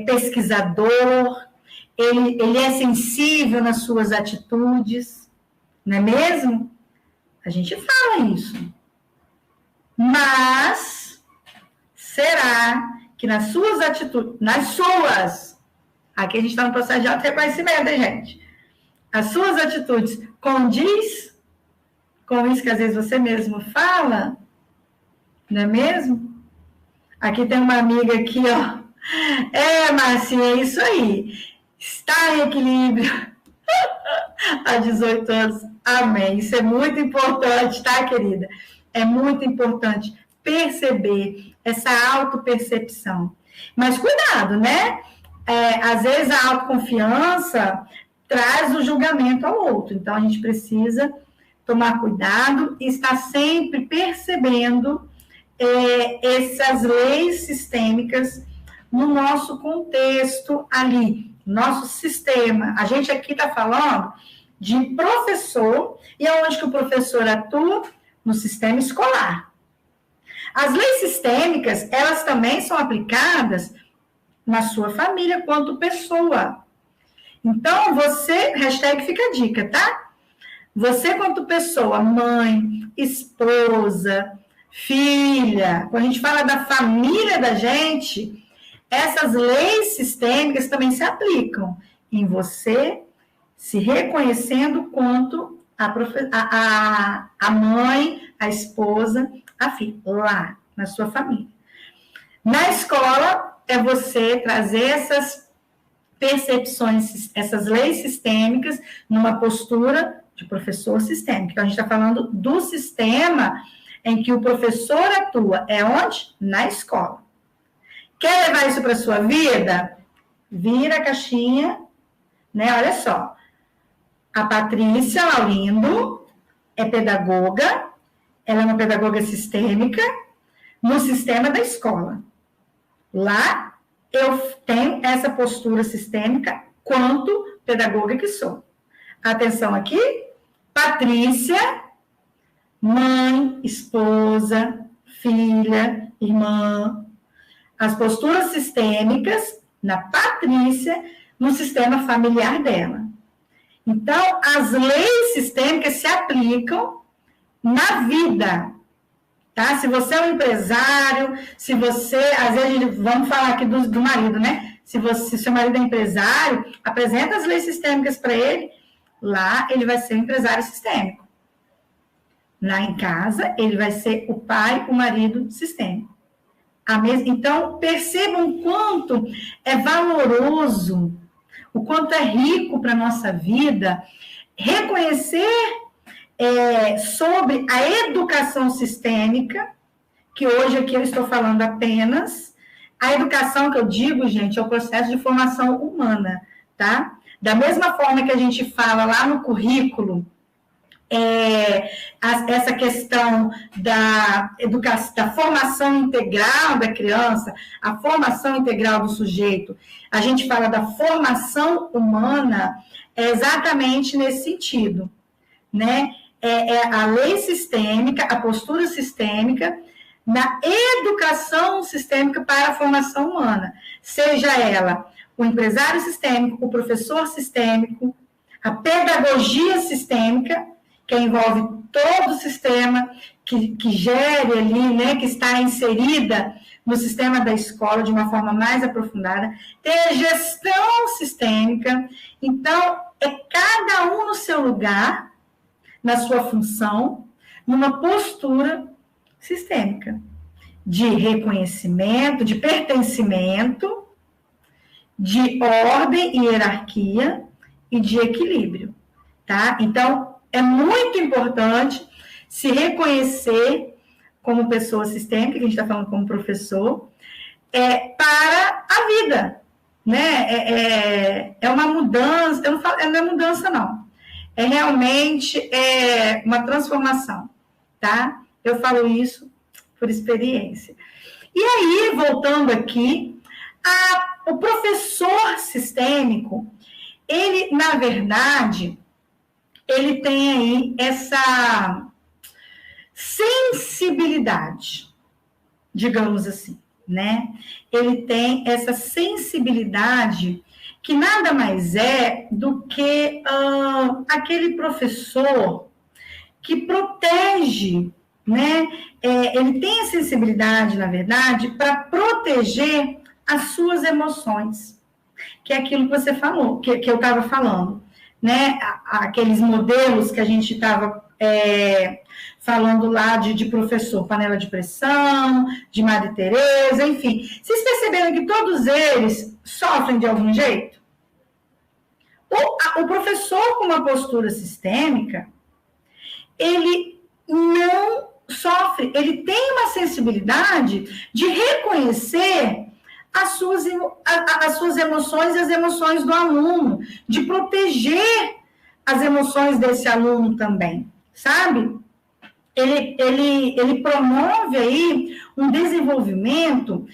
pesquisador, ele é sensível nas suas atitudes, não é mesmo? A gente fala isso. Mas, será que nas suas atitudes, aqui a gente está no processo de auto-reconhecimento, hein, gente? As suas atitudes condiz com isso que às vezes você mesmo fala, não é mesmo? Aqui tem uma amiga aqui, ó. Marcinha, é isso aí. Está em equilíbrio há 18 anos. Amém. Isso é muito importante, tá, querida? É muito importante perceber essa autopercepção. Mas cuidado, né? Às vezes a autoconfiança traz o julgamento ao outro. Então, a gente precisa tomar cuidado e estar sempre percebendo essas leis sistêmicas no nosso contexto ali, nosso sistema. A gente aqui está falando de professor, e aonde que o professor atua? No sistema escolar. As leis sistêmicas, elas também são aplicadas na sua família quanto pessoa. Então, você, hashtag fica a dica, tá? Você quanto pessoa, mãe, esposa, filha, quando a gente fala da família da gente, essas leis sistêmicas também se aplicam em você, se reconhecendo quanto a mãe, a esposa, a filha, lá na sua família. Na escola, é você trazer essas percepções, essas leis sistêmicas, numa postura de professor sistêmico. Então, a gente está falando do sistema em que o professor atua. É onde? Na escola. Quer levar isso para a sua vida? Vira a caixinha, né? Olha só. A Patrícia Laurindo é pedagoga, ela é uma pedagoga sistêmica no sistema da escola. Lá, eu tenho essa postura sistêmica quanto pedagoga que sou. Atenção aqui, Patrícia, mãe, esposa, filha, irmã. As posturas sistêmicas na Patrícia, no sistema familiar dela. Então, as leis sistêmicas se aplicam na vida, tá? Se você é um empresário, se você, às vezes, vamos falar aqui do marido, né? Se seu marido é empresário, apresenta as leis sistêmicas para ele, lá ele vai ser um empresário sistêmico. Lá em casa, ele vai ser o pai, o marido sistêmico. Então, percebam o quanto é valoroso, o quanto é rico para a nossa vida, reconhecer sobre a educação sistêmica, que hoje aqui eu estou falando apenas, a educação que eu digo, gente, é o processo de formação humana, tá? Da mesma forma que a gente fala lá no currículo, essa questão da educação, da formação integral da criança, a formação integral do sujeito, a gente fala da formação humana, exatamente nesse sentido, né? A lei sistêmica, a postura sistêmica, na educação sistêmica para a formação humana, seja ela o empresário sistêmico, o professor sistêmico, a pedagogia sistêmica, que envolve todo o sistema que gere ali, né, que está inserida no sistema da escola de uma forma mais aprofundada, tem a gestão sistêmica. Então, é cada um no seu lugar, na sua função, numa postura sistêmica, de reconhecimento, de pertencimento, de ordem e hierarquia e de equilíbrio, tá? Então, é muito importante se reconhecer como pessoa sistêmica, que a gente está falando como professor, para a vida, né? É uma mudança, eu não falo, não é mudança, não. É realmente uma transformação, tá? Eu falo isso por experiência. E aí, voltando aqui, o professor sistêmico, ele, na verdade, ele tem aí essa sensibilidade, digamos assim, né? Ele tem essa sensibilidade que nada mais é do que aquele professor que protege, né? Ele tem a sensibilidade, na verdade, para proteger as suas emoções, que é aquilo que você falou, que eu estava falando, né? Aqueles modelos que a gente estava falando lá de professor, panela de pressão, de Madre Teresa, enfim. Vocês perceberam que todos eles sofrem de algum jeito? O professor com uma postura sistêmica, ele não sofre, ele tem uma sensibilidade de reconhecer as suas emoções e as emoções do aluno, de proteger as emoções desse aluno também, sabe? Ele promove aí um desenvolvimento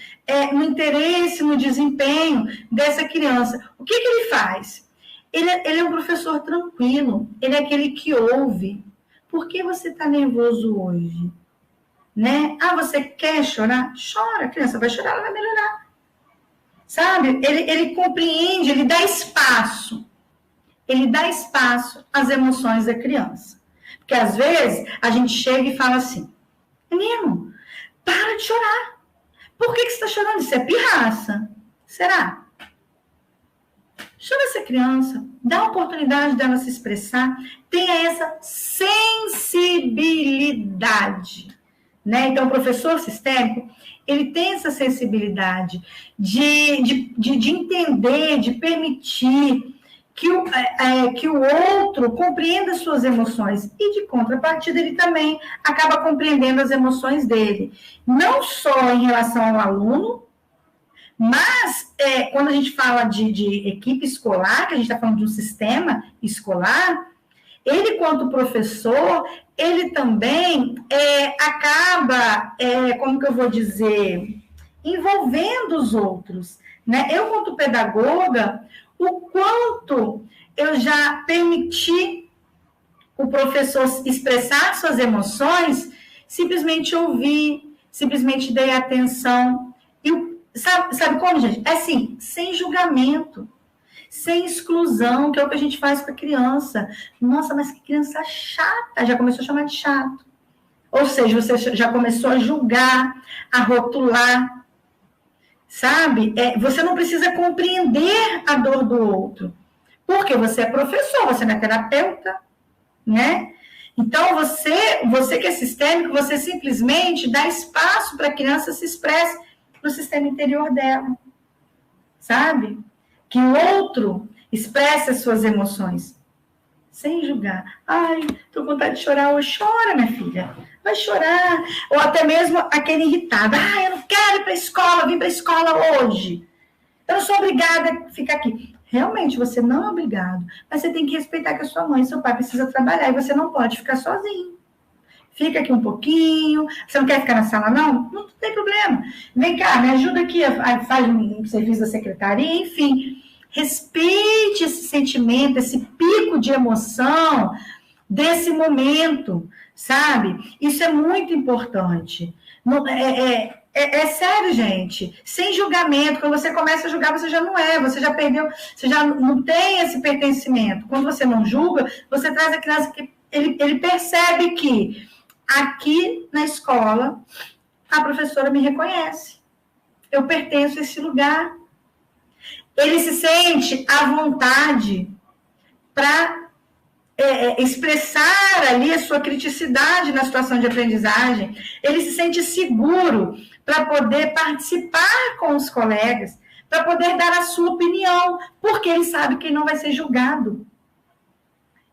no interesse, no desempenho dessa criança. O que ele faz? Ele é um professor tranquilo, ele é aquele que ouve. Por que você está nervoso hoje? Né? Você quer chorar? Chora, a criança vai chorar, ela vai melhorar. Sabe? Ele compreende, ele dá espaço. Ele dá espaço às emoções da criança. Porque, às vezes, a gente chega e fala assim, menino, para de chorar. Por que você está chorando? Isso é pirraça. Será? Chama essa criança, dá a oportunidade dela se expressar, tenha essa sensibilidade, né? Então, o professor sistêmico, ele tem essa sensibilidade de entender, de permitir que o outro compreenda suas emoções e, de contrapartida, ele também acaba compreendendo as emoções dele, não só em relação ao aluno, mas quando a gente fala de equipe escolar, que a gente está falando de um sistema escolar, ele, quanto professor, ele também acaba, como que eu vou dizer, envolvendo os outros, né? Eu, quanto pedagoga, o quanto eu já permiti o professor expressar suas emoções, simplesmente ouvir, simplesmente dei atenção. E sabe como, gente? É assim, sem julgamento, sem exclusão, que é o que a gente faz com a criança. Nossa, mas que criança chata! Já começou a chamar de chato. Ou seja, você já começou a julgar, a rotular. Sabe? Você não precisa compreender a dor do outro. Porque você é professor, você não é terapeuta, né? Então, você que é sistêmico, você simplesmente dá espaço para a criança se expresse no sistema interior dela. Sabe? Que o outro expresse as suas emoções. Sem julgar. Ai, tô com vontade de chorar. Chora, minha filha. Vai chorar. Ou até mesmo aquele irritado. Eu não quero ir para a escola, vim para a escola hoje. Eu não sou obrigada a ficar aqui. Realmente, você não é obrigado. Mas você tem que respeitar que a sua mãe e seu pai precisam trabalhar. E você não pode ficar sozinho. Fica aqui um pouquinho. Você não quer ficar na sala, não? Não tem problema. Vem cá, me ajuda aqui. Faz um serviço da secretaria, enfim. Respeite esse sentimento, esse pico de emoção desse momento, sabe? Isso é muito importante. É sério, gente. Sem julgamento. Quando você começa a julgar, você já não você já perdeu, você já não tem esse pertencimento. Quando você não julga, você traz a criança que ele percebe que aqui na escola a professora me reconhece. Eu pertenço a esse lugar. Ele se sente à vontade para expressar ali a sua criticidade na situação de aprendizagem. Ele se sente seguro para poder participar com os colegas, para poder dar a sua opinião, porque ele sabe que não vai ser julgado.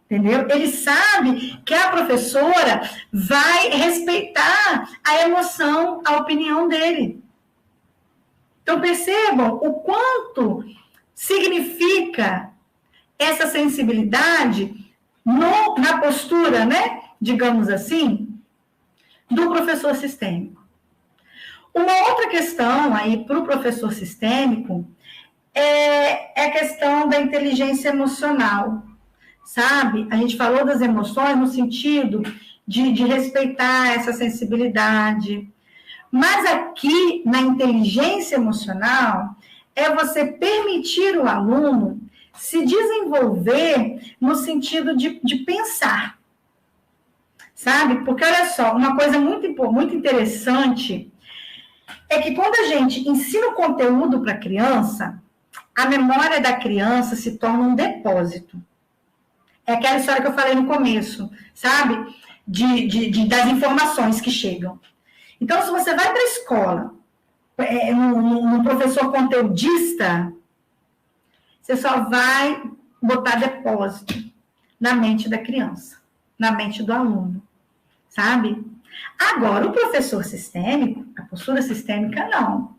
Entendeu? Ele sabe que a professora vai respeitar a emoção, a opinião dele. Então, percebam o quanto significa essa sensibilidade na postura, né, digamos assim, do professor sistêmico. Uma outra questão aí para o professor sistêmico é a questão da inteligência emocional, sabe? A gente falou das emoções no sentido de respeitar essa sensibilidade, mas aqui na inteligência emocional é você permitir o aluno se desenvolver no sentido de pensar, sabe? Porque, olha só, uma coisa muito interessante é que quando a gente ensina o conteúdo para a criança, a memória da criança se torna um depósito. É aquela história que eu falei no começo, sabe? Das informações que chegam. Então, se você vai para a escola, num professor conteudista, você só vai botar depósito na mente da criança, na mente do aluno, sabe? Agora, o professor sistêmico, a postura sistêmica, não.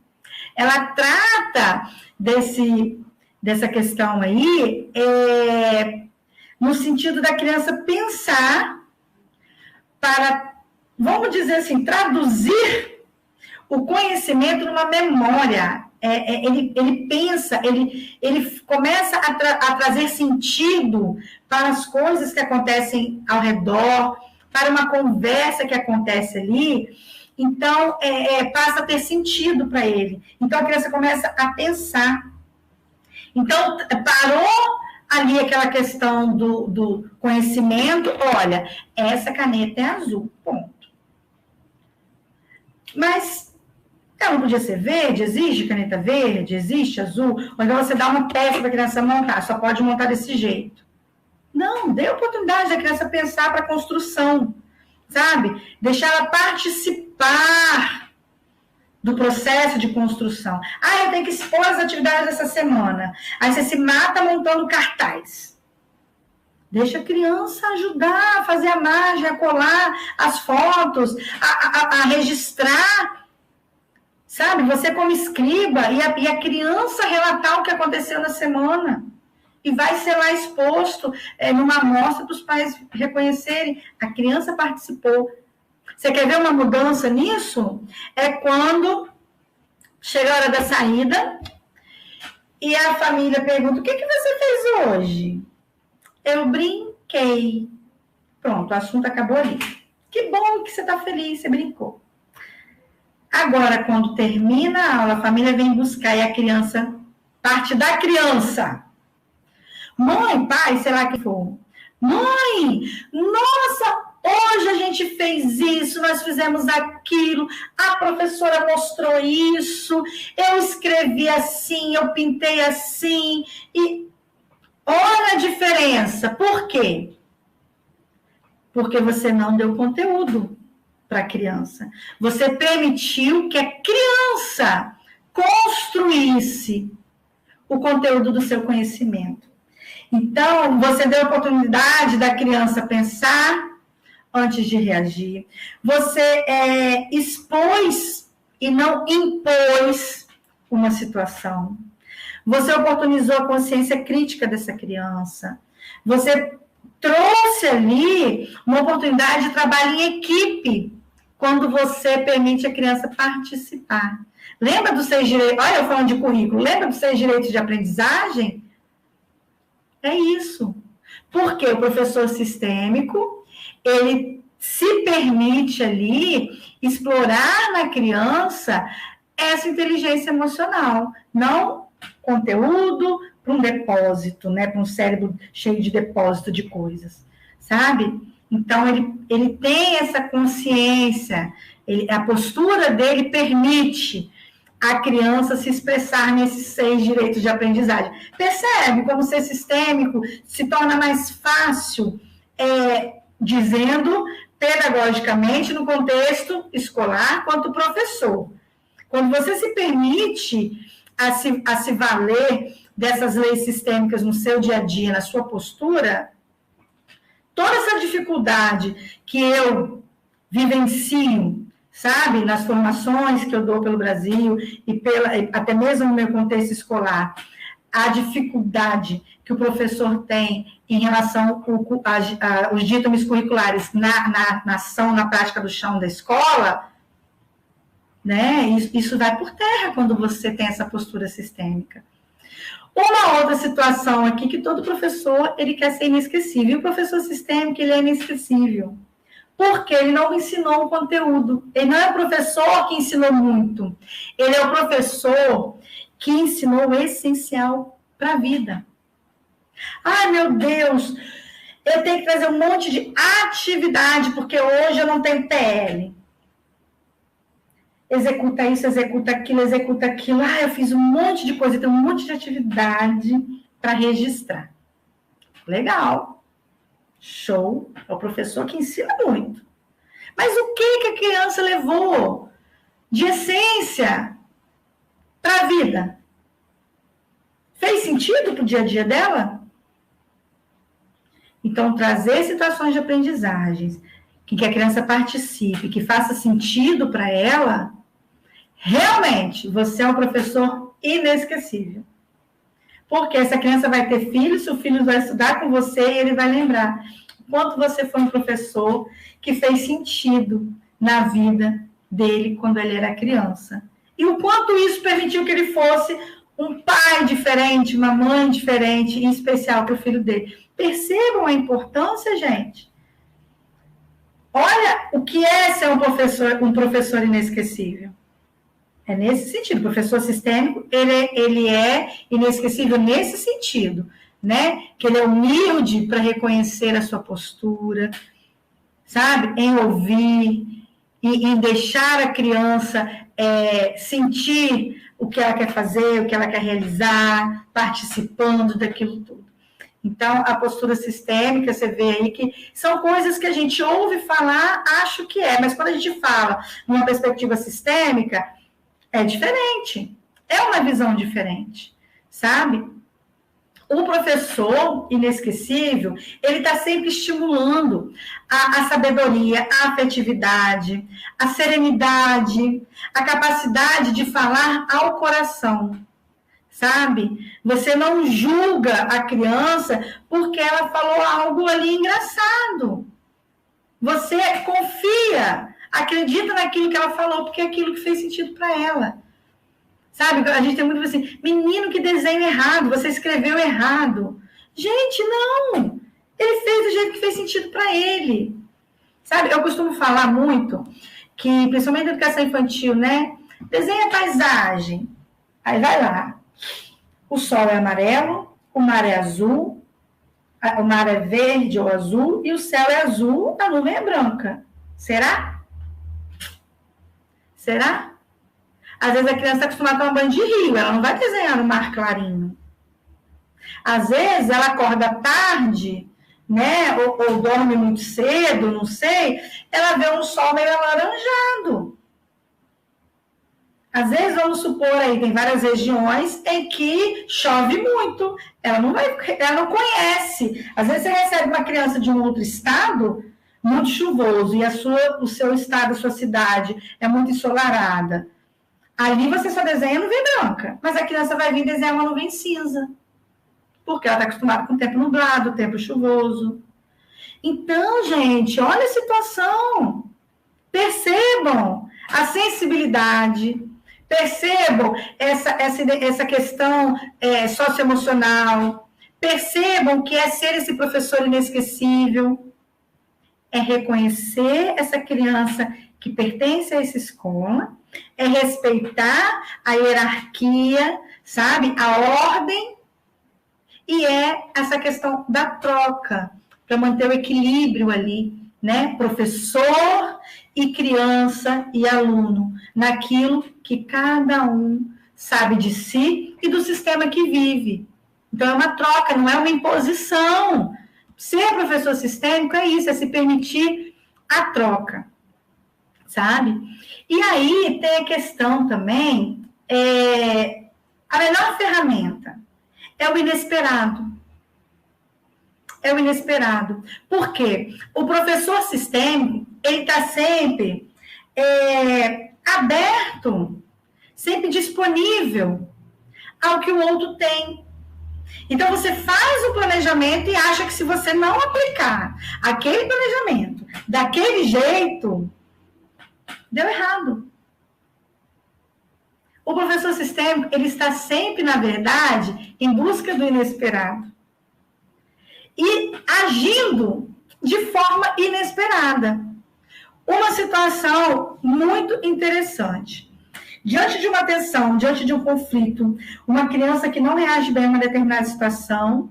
Ela trata dessa questão aí no sentido da criança pensar para, vamos dizer assim, traduzir o conhecimento numa memória. Ele pensa, ele começa a trazer sentido para as coisas que acontecem ao redor, para uma conversa que acontece ali. Então, passa a ter sentido para ele. Então, a criança começa a pensar. Então, parou ali aquela questão do conhecimento. Olha, essa caneta é azul, ponto. Mas ela não podia ser verde? Existe caneta verde? Existe azul? Ou então você dá uma peça para a criança montar, só pode montar desse jeito. Não, dê a oportunidade da criança pensar para a construção, sabe? Deixar ela participar do processo de construção. Eu tenho que expor as atividades dessa semana. Aí você se mata montando cartaz. Deixa a criança ajudar a fazer a mágica, a colar as fotos, a registrar, sabe? Você como escriba e a criança relatar o que aconteceu na semana. E vai ser lá exposto numa amostra para os pais reconhecerem. A criança participou. Você quer ver uma mudança nisso? É quando chega a hora da saída e a família pergunta: o que você fez hoje? Eu brinquei. Pronto, o assunto acabou ali. Que bom que você está feliz, você brincou. Agora, quando termina a aula, a família vem buscar e a criança, parte da criança. Mãe, pai, sei lá que for. Mãe, nossa, hoje a gente fez isso, nós fizemos aquilo, a professora mostrou isso, eu escrevi assim, eu pintei assim, e olha a diferença. Por quê? Porque você não deu conteúdo para a criança. Você permitiu que a criança construísse o conteúdo do seu conhecimento. Então, você deu a oportunidade da criança pensar antes de reagir. Você expôs e não impôs uma situação. Você oportunizou a consciência crítica dessa criança. Você trouxe ali uma oportunidade de trabalho em equipe, quando você permite a criança participar. Lembra dos 6 direitos? Olha, eu falando de currículo. Lembra dos 6 direitos de aprendizagem? É isso. Porque o professor sistêmico, ele se permite ali explorar na criança essa inteligência emocional, não conteúdo para um depósito, né, para um cérebro cheio de depósito de coisas, sabe? Então, ele tem essa consciência, a postura dele permite a criança se expressar nesses 6 direitos de aprendizagem. Percebe como ser sistêmico se torna mais fácil, dizendo pedagogicamente no contexto escolar quanto professor. Quando você se permite a se valer dessas leis sistêmicas no seu dia a dia, na sua postura, toda essa dificuldade que eu vivencio, sabe, nas formações que eu dou pelo Brasil e até mesmo no meu contexto escolar, a dificuldade que o professor tem em relação aos ditames curriculares na ação, na prática do chão da escola, né? Isso vai por terra quando você tem essa postura sistêmica. Uma outra situação aqui que todo professor, ele quer ser inesquecível. E o professor sistêmico, ele é inesquecível. Porque ele não ensinou um conteúdo. Ele não é o professor que ensinou muito. Ele é o professor que ensinou o essencial para a vida. Ai, meu Deus, eu tenho que trazer um monte de atividade, porque hoje eu não tenho TL. Executa isso, executa aquilo. Ah, eu fiz um monte de coisa, tenho um monte de atividade para registrar. Legal. Show. É o professor que ensina muito. Mas o que a criança levou de essência para a vida? Fez sentido para o dia a dia dela? Então, trazer situações de aprendizagens, que a criança participe, que faça sentido para ela, realmente, você é um professor inesquecível. Porque essa criança vai ter filhos, se o filho vai estudar com você, e ele vai lembrar o quanto você foi um professor que fez sentido na vida dele quando ele era criança. E o quanto isso permitiu que ele fosse um pai diferente, uma mãe diferente, em especial para o filho dele. Percebam a importância, gente? Olha o que é ser um professor inesquecível. É nesse sentido. O professor sistêmico, ele é inesquecível nesse sentido, né? Que ele é humilde para reconhecer a sua postura, sabe? Em ouvir e em deixar a criança sentir o que ela quer fazer, o que ela quer realizar, participando daquilo tudo. Então, a postura sistêmica, você vê aí que são coisas que a gente ouve falar, acho que mas quando a gente fala numa perspectiva sistêmica, é diferente, é uma visão diferente, sabe? O professor inesquecível, ele está sempre estimulando a sabedoria, a afetividade, a serenidade, a capacidade de falar ao coração, sabe? Você não julga a criança porque ela falou algo ali engraçado. Você confia, acredita naquilo que ela falou, porque é aquilo que fez sentido para ela. Sabe? A gente tem muito assim, menino que desenha errado, você escreveu errado. Gente, não! Ele fez do jeito que fez sentido para ele. Sabe? Eu costumo falar muito que, principalmente na educação infantil, né? Desenha paisagem. Aí vai lá. O sol é amarelo, o mar é azul, o mar é verde ou azul, e o céu é azul, a nuvem é branca. Será? Será? Às vezes a criança está acostumada a tomar banho de rio, ela não vai desenhar no mar clarinho. Às vezes ela acorda tarde, né? Ou dorme muito cedo, não sei, ela vê um sol meio alaranjado. Às vezes, vamos supor aí, tem várias regiões em que chove muito. Ela não conhece. Às vezes você recebe uma criança de um outro estado, muito chuvoso, e o seu estado, a sua cidade é muito ensolarada. Ali você só desenha a nuvem branca, mas a criança vai vir desenhar uma nuvem cinza, porque ela está acostumada com o tempo nublado, o tempo chuvoso. Então, gente, olha a situação. Percebam a sensibilidade, percebam essa questão socioemocional, percebam que é ser esse professor inesquecível, é reconhecer essa criança que pertence a essa escola, é respeitar a hierarquia, sabe, a ordem, e é essa questão da troca, para manter o equilíbrio ali, né, professor e criança e aluno, naquilo que cada um sabe de si e do sistema que vive. Então, é uma troca, não é uma imposição. Ser professor sistêmico é isso, é se permitir a troca, sabe? E aí tem a questão também, a melhor ferramenta é o inesperado. é o inesperado. Por quê? O professor sistêmico, ele está sempre aberto, sempre disponível ao que o outro tem. Então, você faz o planejamento e acha que se você não aplicar aquele planejamento daquele jeito, deu errado. O professor sistêmico, ele está sempre, na verdade, em busca do inesperado. E agindo de forma inesperada. Uma situação muito interessante. Diante de uma tensão, diante de um conflito, uma criança que não reage bem a uma determinada situação,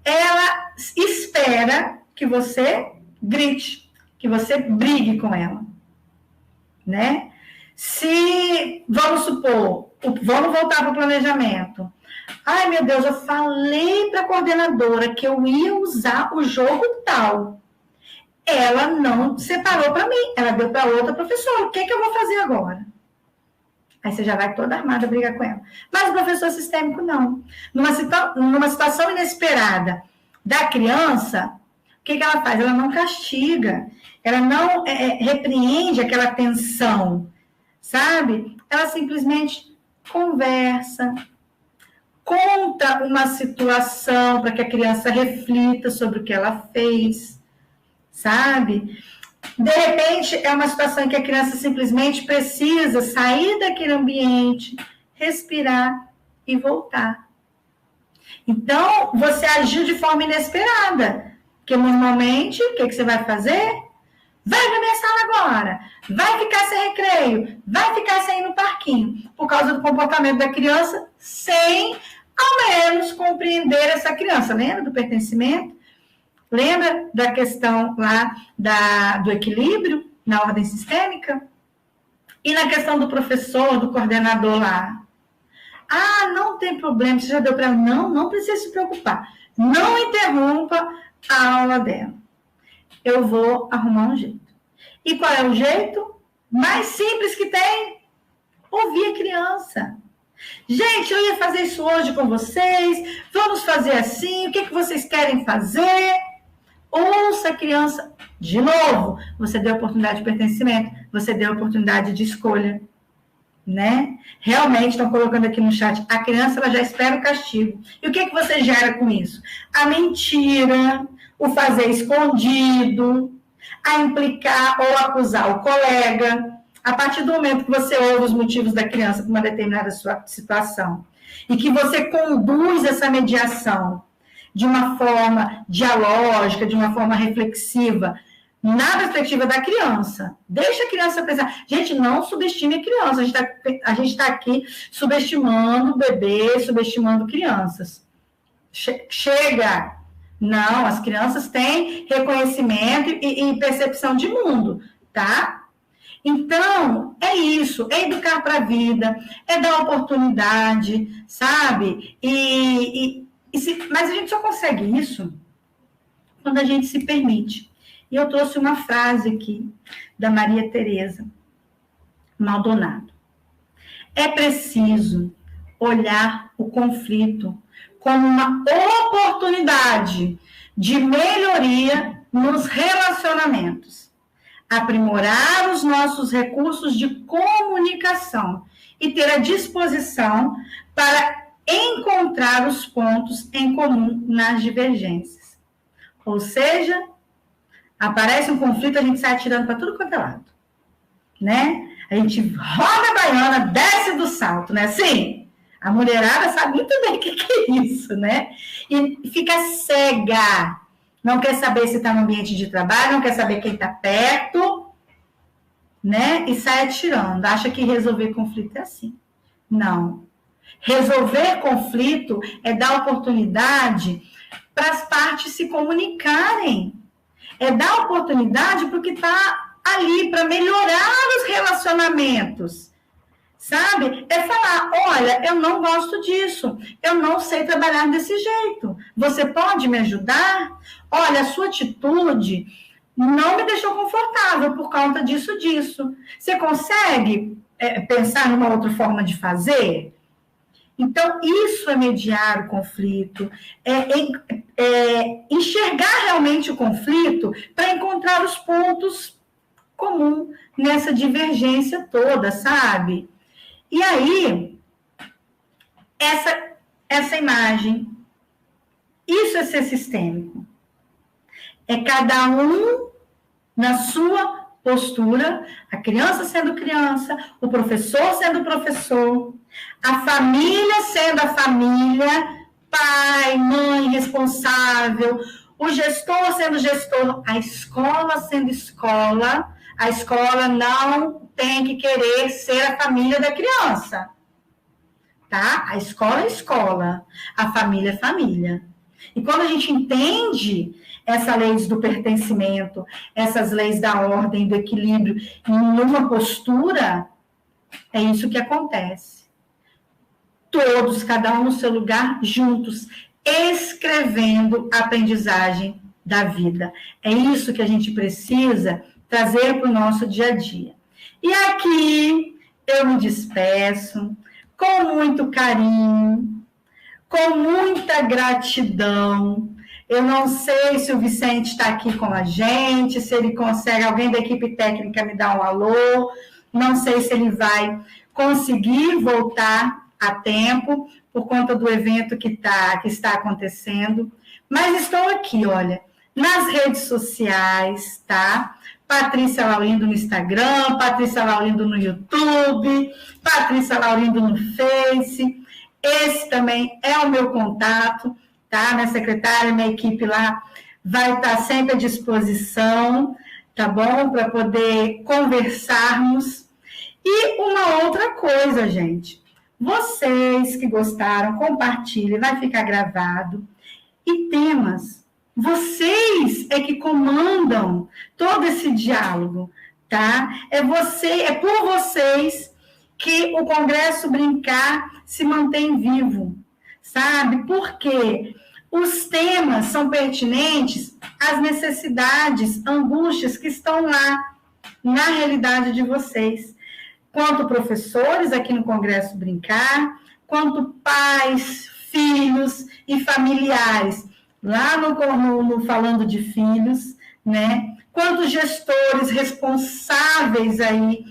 ela espera que você grite, que você brigue com ela, né? Se, vamos supor, vamos voltar para o planejamento. Ai, meu Deus, eu falei para a coordenadora que eu ia usar o jogo tal. Ela não separou para mim, ela deu para outra professora. O que eu vou fazer agora? Aí você já vai toda armada brigar com ela. Mas o professor sistêmico não. Numa situação inesperada da criança, o que ela faz? Ela não castiga, ela não repreende aquela tensão, sabe? Ela simplesmente conversa, conta uma situação para que a criança reflita sobre o que ela fez, sabe? De repente, é uma situação em que a criança simplesmente precisa sair daquele ambiente, respirar e voltar. Então, você agiu de forma inesperada, porque normalmente, o que você vai fazer? Vai na minha sala agora, vai ficar sem recreio, vai ficar sem ir no parquinho, por causa do comportamento da criança, sem, ao menos, compreender essa criança. Lembra do pertencimento? Lembra da questão lá do equilíbrio na ordem sistêmica? E na questão do professor, do coordenador lá? Ah, não tem problema, você já deu para ela. Não precisa se preocupar. Não interrompa a aula dela. Eu vou arrumar um jeito. E qual é o jeito mais simples que tem? Ouvir a criança. Gente, eu ia fazer isso hoje com vocês. Vamos fazer assim. O que vocês querem fazer? Ouça a criança. De novo, você deu oportunidade de pertencimento. Você deu oportunidade de escolha. Né? Realmente, estão colocando aqui no chat, a criança ela já espera o castigo. E o que você gera com isso? A mentira, o fazer escondido, a implicar ou acusar o colega. A partir do momento que você ouve os motivos da criança para uma determinada situação e que você conduz essa mediação de uma forma dialógica, de uma forma reflexiva, na perspectiva da criança. Deixa a criança pensar. Gente, não subestime a criança. A gente está aqui subestimando bebês, subestimando crianças. Chega! Não, as crianças têm reconhecimento e percepção de mundo, tá? Então, é isso. É educar para a vida, é dar oportunidade, sabe? Mas a gente só consegue isso quando a gente se permite. E eu trouxe uma frase aqui da Maria Tereza Maldonado. É preciso olhar o conflito como uma oportunidade de melhoria nos relacionamentos, aprimorar os nossos recursos de comunicação e ter a disposição para encontrar os pontos em comum nas divergências. Ou seja, aparece um conflito, a gente sai atirando para tudo quanto é lado, né? A gente roda a baiana, desce do salto, né? Assim, a mulherada sabe muito bem o que é isso, né? E fica cega, não quer saber se está no ambiente de trabalho, não quer saber quem está perto, né? E sai atirando, acha que resolver conflito é assim. Não. Resolver conflito é dar oportunidade para as partes se comunicarem. É dar oportunidade para o que está ali, para melhorar os relacionamentos, sabe? É falar, olha, eu não gosto disso, eu não sei trabalhar desse jeito, você pode me ajudar? Olha, a sua atitude não me deixou confortável por conta disso. Você consegue pensar numa outra forma de fazer? Então, isso é mediar o conflito, enxergar realmente o conflito para encontrar os pontos comuns nessa divergência toda, sabe? E aí, essa imagem, isso é ser sistêmico. É cada um na sua postura, a criança sendo criança, o professor sendo professor, a família sendo a família, pai, mãe, responsável, o gestor sendo gestor, a escola sendo escola. A escola não tem que querer ser a família da criança, tá? A escola é escola, a família é família. E quando a gente entende essas leis do pertencimento, essas leis da ordem, do equilíbrio, em uma postura, é isso que acontece. Todos, cada um no seu lugar, juntos, escrevendo a aprendizagem da vida. É isso que a gente precisa trazer para o nosso dia a dia. E aqui eu me despeço com muito carinho, com muita gratidão. Eu não sei se o Vicente está aqui com a gente, se ele consegue, alguém da equipe técnica me dá um alô, não sei se ele vai conseguir voltar a tempo, por conta do evento que está acontecendo, mas estou aqui, olha, nas redes sociais, tá? Patrícia Laurindo no Instagram, Patrícia Laurindo no YouTube, Patrícia Laurindo no Face. Esse também é o meu contato, tá? Minha secretária, minha equipe lá vai estar sempre à disposição, tá bom? Para poder conversarmos. E uma outra coisa, gente. Vocês que gostaram, compartilhem, vai ficar gravado. E temas. Vocês é que comandam todo esse diálogo, tá? É por vocês que o Congresso Brincar se mantém vivo, sabe? Porque os temas são pertinentes às necessidades, angústias que estão lá na realidade de vocês. Quanto professores aqui no Congresso Brincar, quanto pais, filhos e familiares, lá no Falando de Filhos, né? Quantos gestores responsáveis aí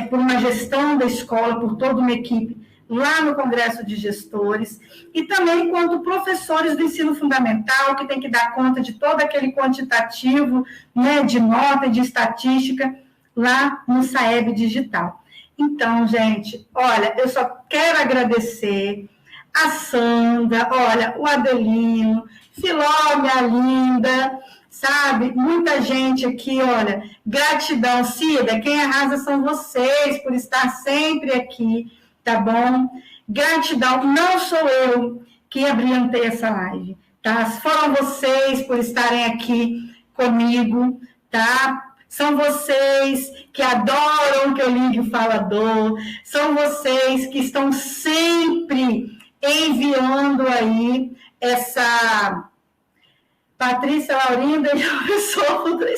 por uma gestão da escola, por toda uma equipe, lá no Congresso de Gestores, e também quanto professores do ensino fundamental, que tem que dar conta de todo aquele quantitativo, né, de nota e de estatística, lá no SAEB Digital. Então, gente, olha, eu só quero agradecer a Sandra, olha, o Adelino, Filó, minha linda, sabe? Muita gente aqui, olha, gratidão, Cida, quem arrasa são vocês por estar sempre aqui, tá bom? Gratidão, não sou eu que abrilhantei essa live, tá? Foram vocês por estarem aqui comigo, tá? São vocês que adoram que eu ligue o falador, são vocês que estão sempre enviando aí essa Patrícia Laurindo e a pessoa futura.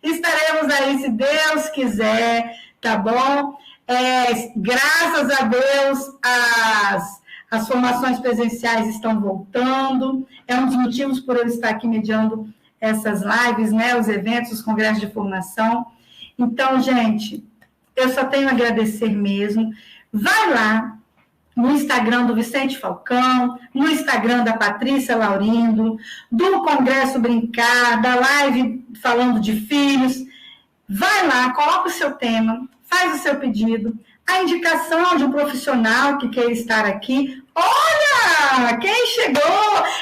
Estaremos aí, se Deus quiser, tá bom? Graças a Deus, as formações presenciais estão voltando, é um dos motivos por eu estar aqui mediando essas lives, né, os eventos, os congressos de formação. Então, gente, eu só tenho a agradecer mesmo. Vai lá no Instagram do Vicente Falcão, no Instagram da Patrícia Laurindo, do Congresso Brincar, da live falando de filhos. Vai lá, coloca o seu tema, faz o seu pedido, a indicação de um profissional que queira estar aqui. Olha, quem chegou?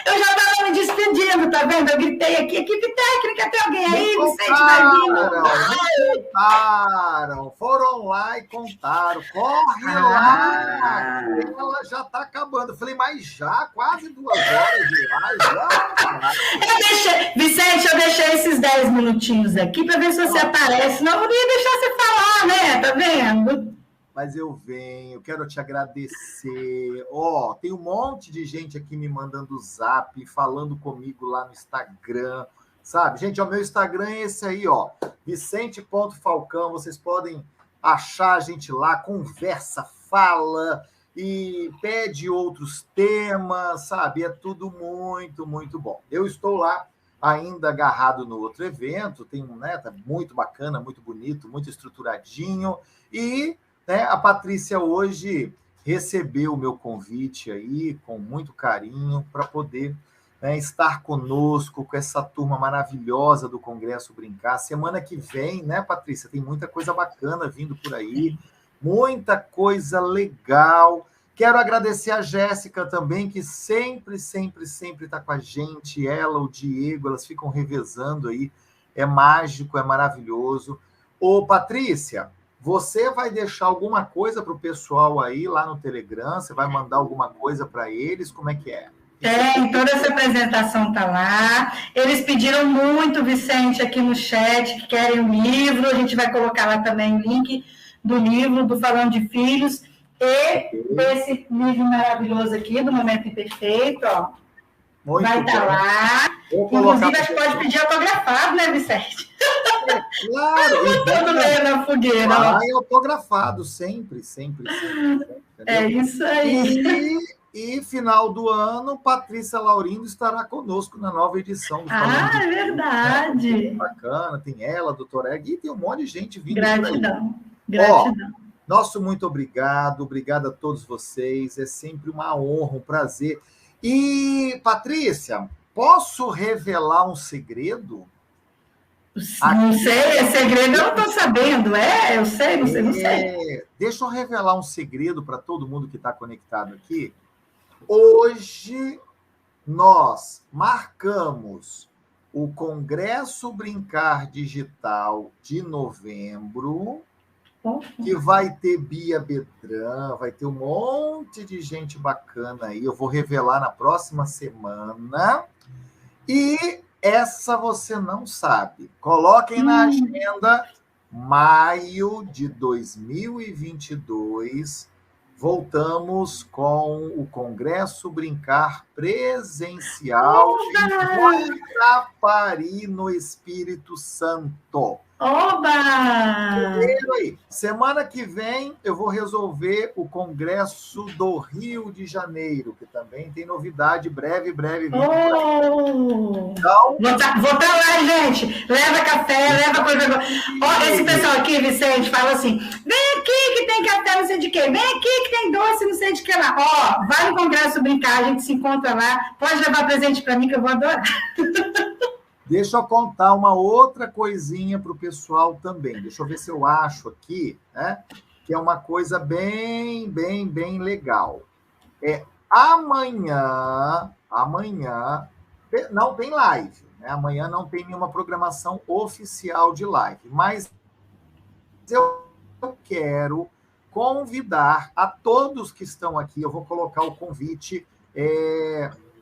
Eu já estava me despedindo, tá vendo? Eu gritei aqui, equipe técnica, tem alguém aí? Vicente vai vindo. Contaram, foram lá e contaram. Corre lá! Ela já está acabando. Eu falei, mas já? Quase 2 horas de live? Vicente, eu deixei esses 10 minutinhos aqui para ver se você aparece. Senão eu não ia deixar você falar, né? Tá vendo? Mas eu venho, quero te agradecer. Tem um monte de gente aqui me mandando zap, falando comigo lá no Instagram, sabe? Gente, o meu Instagram é esse aí, Vicente.Falcão. Vocês podem achar a gente lá, conversa, fala, e pede outros temas, sabe? É tudo muito, muito bom. Eu estou lá ainda agarrado no outro evento, tem né, tá muito bacana, muito bonito, muito estruturadinho, e né, a Patrícia hoje recebeu o meu convite aí com muito carinho para poder né, estar conosco, com essa turma maravilhosa do Congresso Brincar. Semana que vem, né, Patrícia, tem muita coisa bacana vindo por aí, muita coisa legal. Quero agradecer a Jéssica também, que sempre, sempre, sempre está com a gente. Ela, o Diego, elas ficam revezando aí. É mágico, é maravilhoso. Ô, Patrícia, você vai deixar alguma coisa para o pessoal aí lá no Telegram? Você vai mandar alguma coisa para eles? Como é que é? Tem, toda essa apresentação está lá. Eles pediram muito, Vicente, aqui no chat, que querem um livro. A gente vai colocar lá também o link do livro, do Falando de Filhos. E esse livro maravilhoso aqui, do Momento Imperfeito, ó, muito vai estar lá. Inclusive, acho que pode pedir autografado, né, Vicente? Claro! Todo meio na fogueira. Vai autografado, sempre, sempre, sempre. É isso aí. E final do ano, Patrícia Laurindo estará conosco na nova edição do Falando de é verdade. Filhos. Bacana, tem ela, a doutora Egui, e tem um monte de gente vindo. Gratidão. Gratidão. Nosso muito obrigado a todos vocês, é sempre uma honra, um prazer. E, Patrícia, posso revelar um segredo? Não sei, é segredo, eu não estou sabendo. Eu sei, não sei. Deixa eu revelar um segredo para todo mundo que está conectado aqui. Hoje, nós marcamos o Congresso Brincar Digital de novembro, que vai ter Bia Bedran, vai ter um monte de gente bacana aí. Eu vou revelar na próxima semana. E essa você não sabe. Coloquem na agenda, maio de 2022, voltamos com o Congresso Brincar presencial em Guarapari, no Espírito Santo. Oba! Aí. Semana que vem eu vou resolver o Congresso do Rio de Janeiro, que também tem novidade breve. Então, vou estar lá, gente. Leva café, leva coisa. Esse pessoal aqui, Vicente, fala assim: vem aqui que tem café, não sei de quê. Vem aqui que tem doce, não sei de que lá. Vai no Congresso Brincar, a gente se encontra lá. Pode levar presente para mim que eu vou adorar. Deixa eu contar uma outra coisinha para o pessoal também. Deixa eu ver se eu acho aqui, né? Que é uma coisa bem legal. Amanhã não tem live, né? Amanhã não tem nenhuma programação oficial de live, mas eu quero convidar a todos que estão aqui, eu vou colocar o convite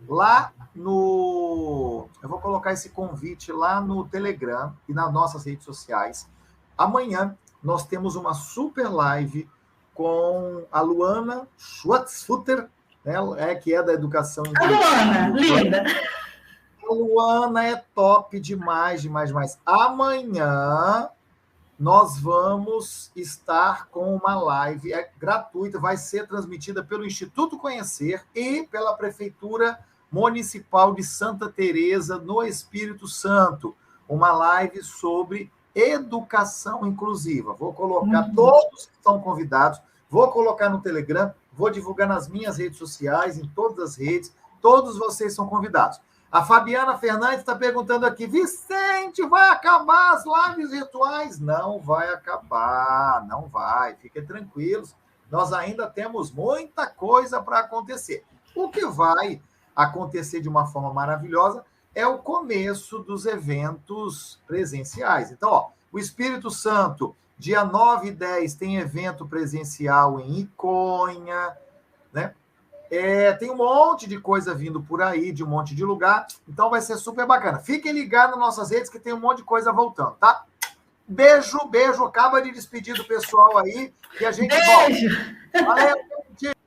lá no... Eu vou colocar esse convite lá no Telegram e nas nossas redes sociais. Amanhã nós temos uma super live com a Luana Schwarzfutter, né, que é da educação... A Luana, linda! A Luana é top demais. Amanhã nós vamos estar com uma live gratuita, vai ser transmitida pelo Instituto Conhecer e pela Prefeitura Municipal de Santa Teresa, no Espírito Santo. Uma live sobre educação inclusiva. Vou colocar todos que estão convidados, vou colocar no Telegram, vou divulgar nas minhas redes sociais, em todas as redes, todos vocês são convidados. A Fabiana Fernandes está perguntando aqui: Vicente, vai acabar as lives virtuais? Não vai acabar, não vai. Fiquem tranquilos, nós ainda temos muita coisa para acontecer. O que vai acontecer de uma forma maravilhosa é o começo dos eventos presenciais. Então, o Espírito Santo, dia 9 e 10, tem evento presencial em Iconha, né? Tem um monte de coisa vindo por aí, de um monte de lugar, então vai ser super bacana. Fiquem ligados nas nossas redes que tem um monte de coisa voltando, tá? Beijo, acaba de despedir do pessoal aí, que a gente volta. Valeu, gente!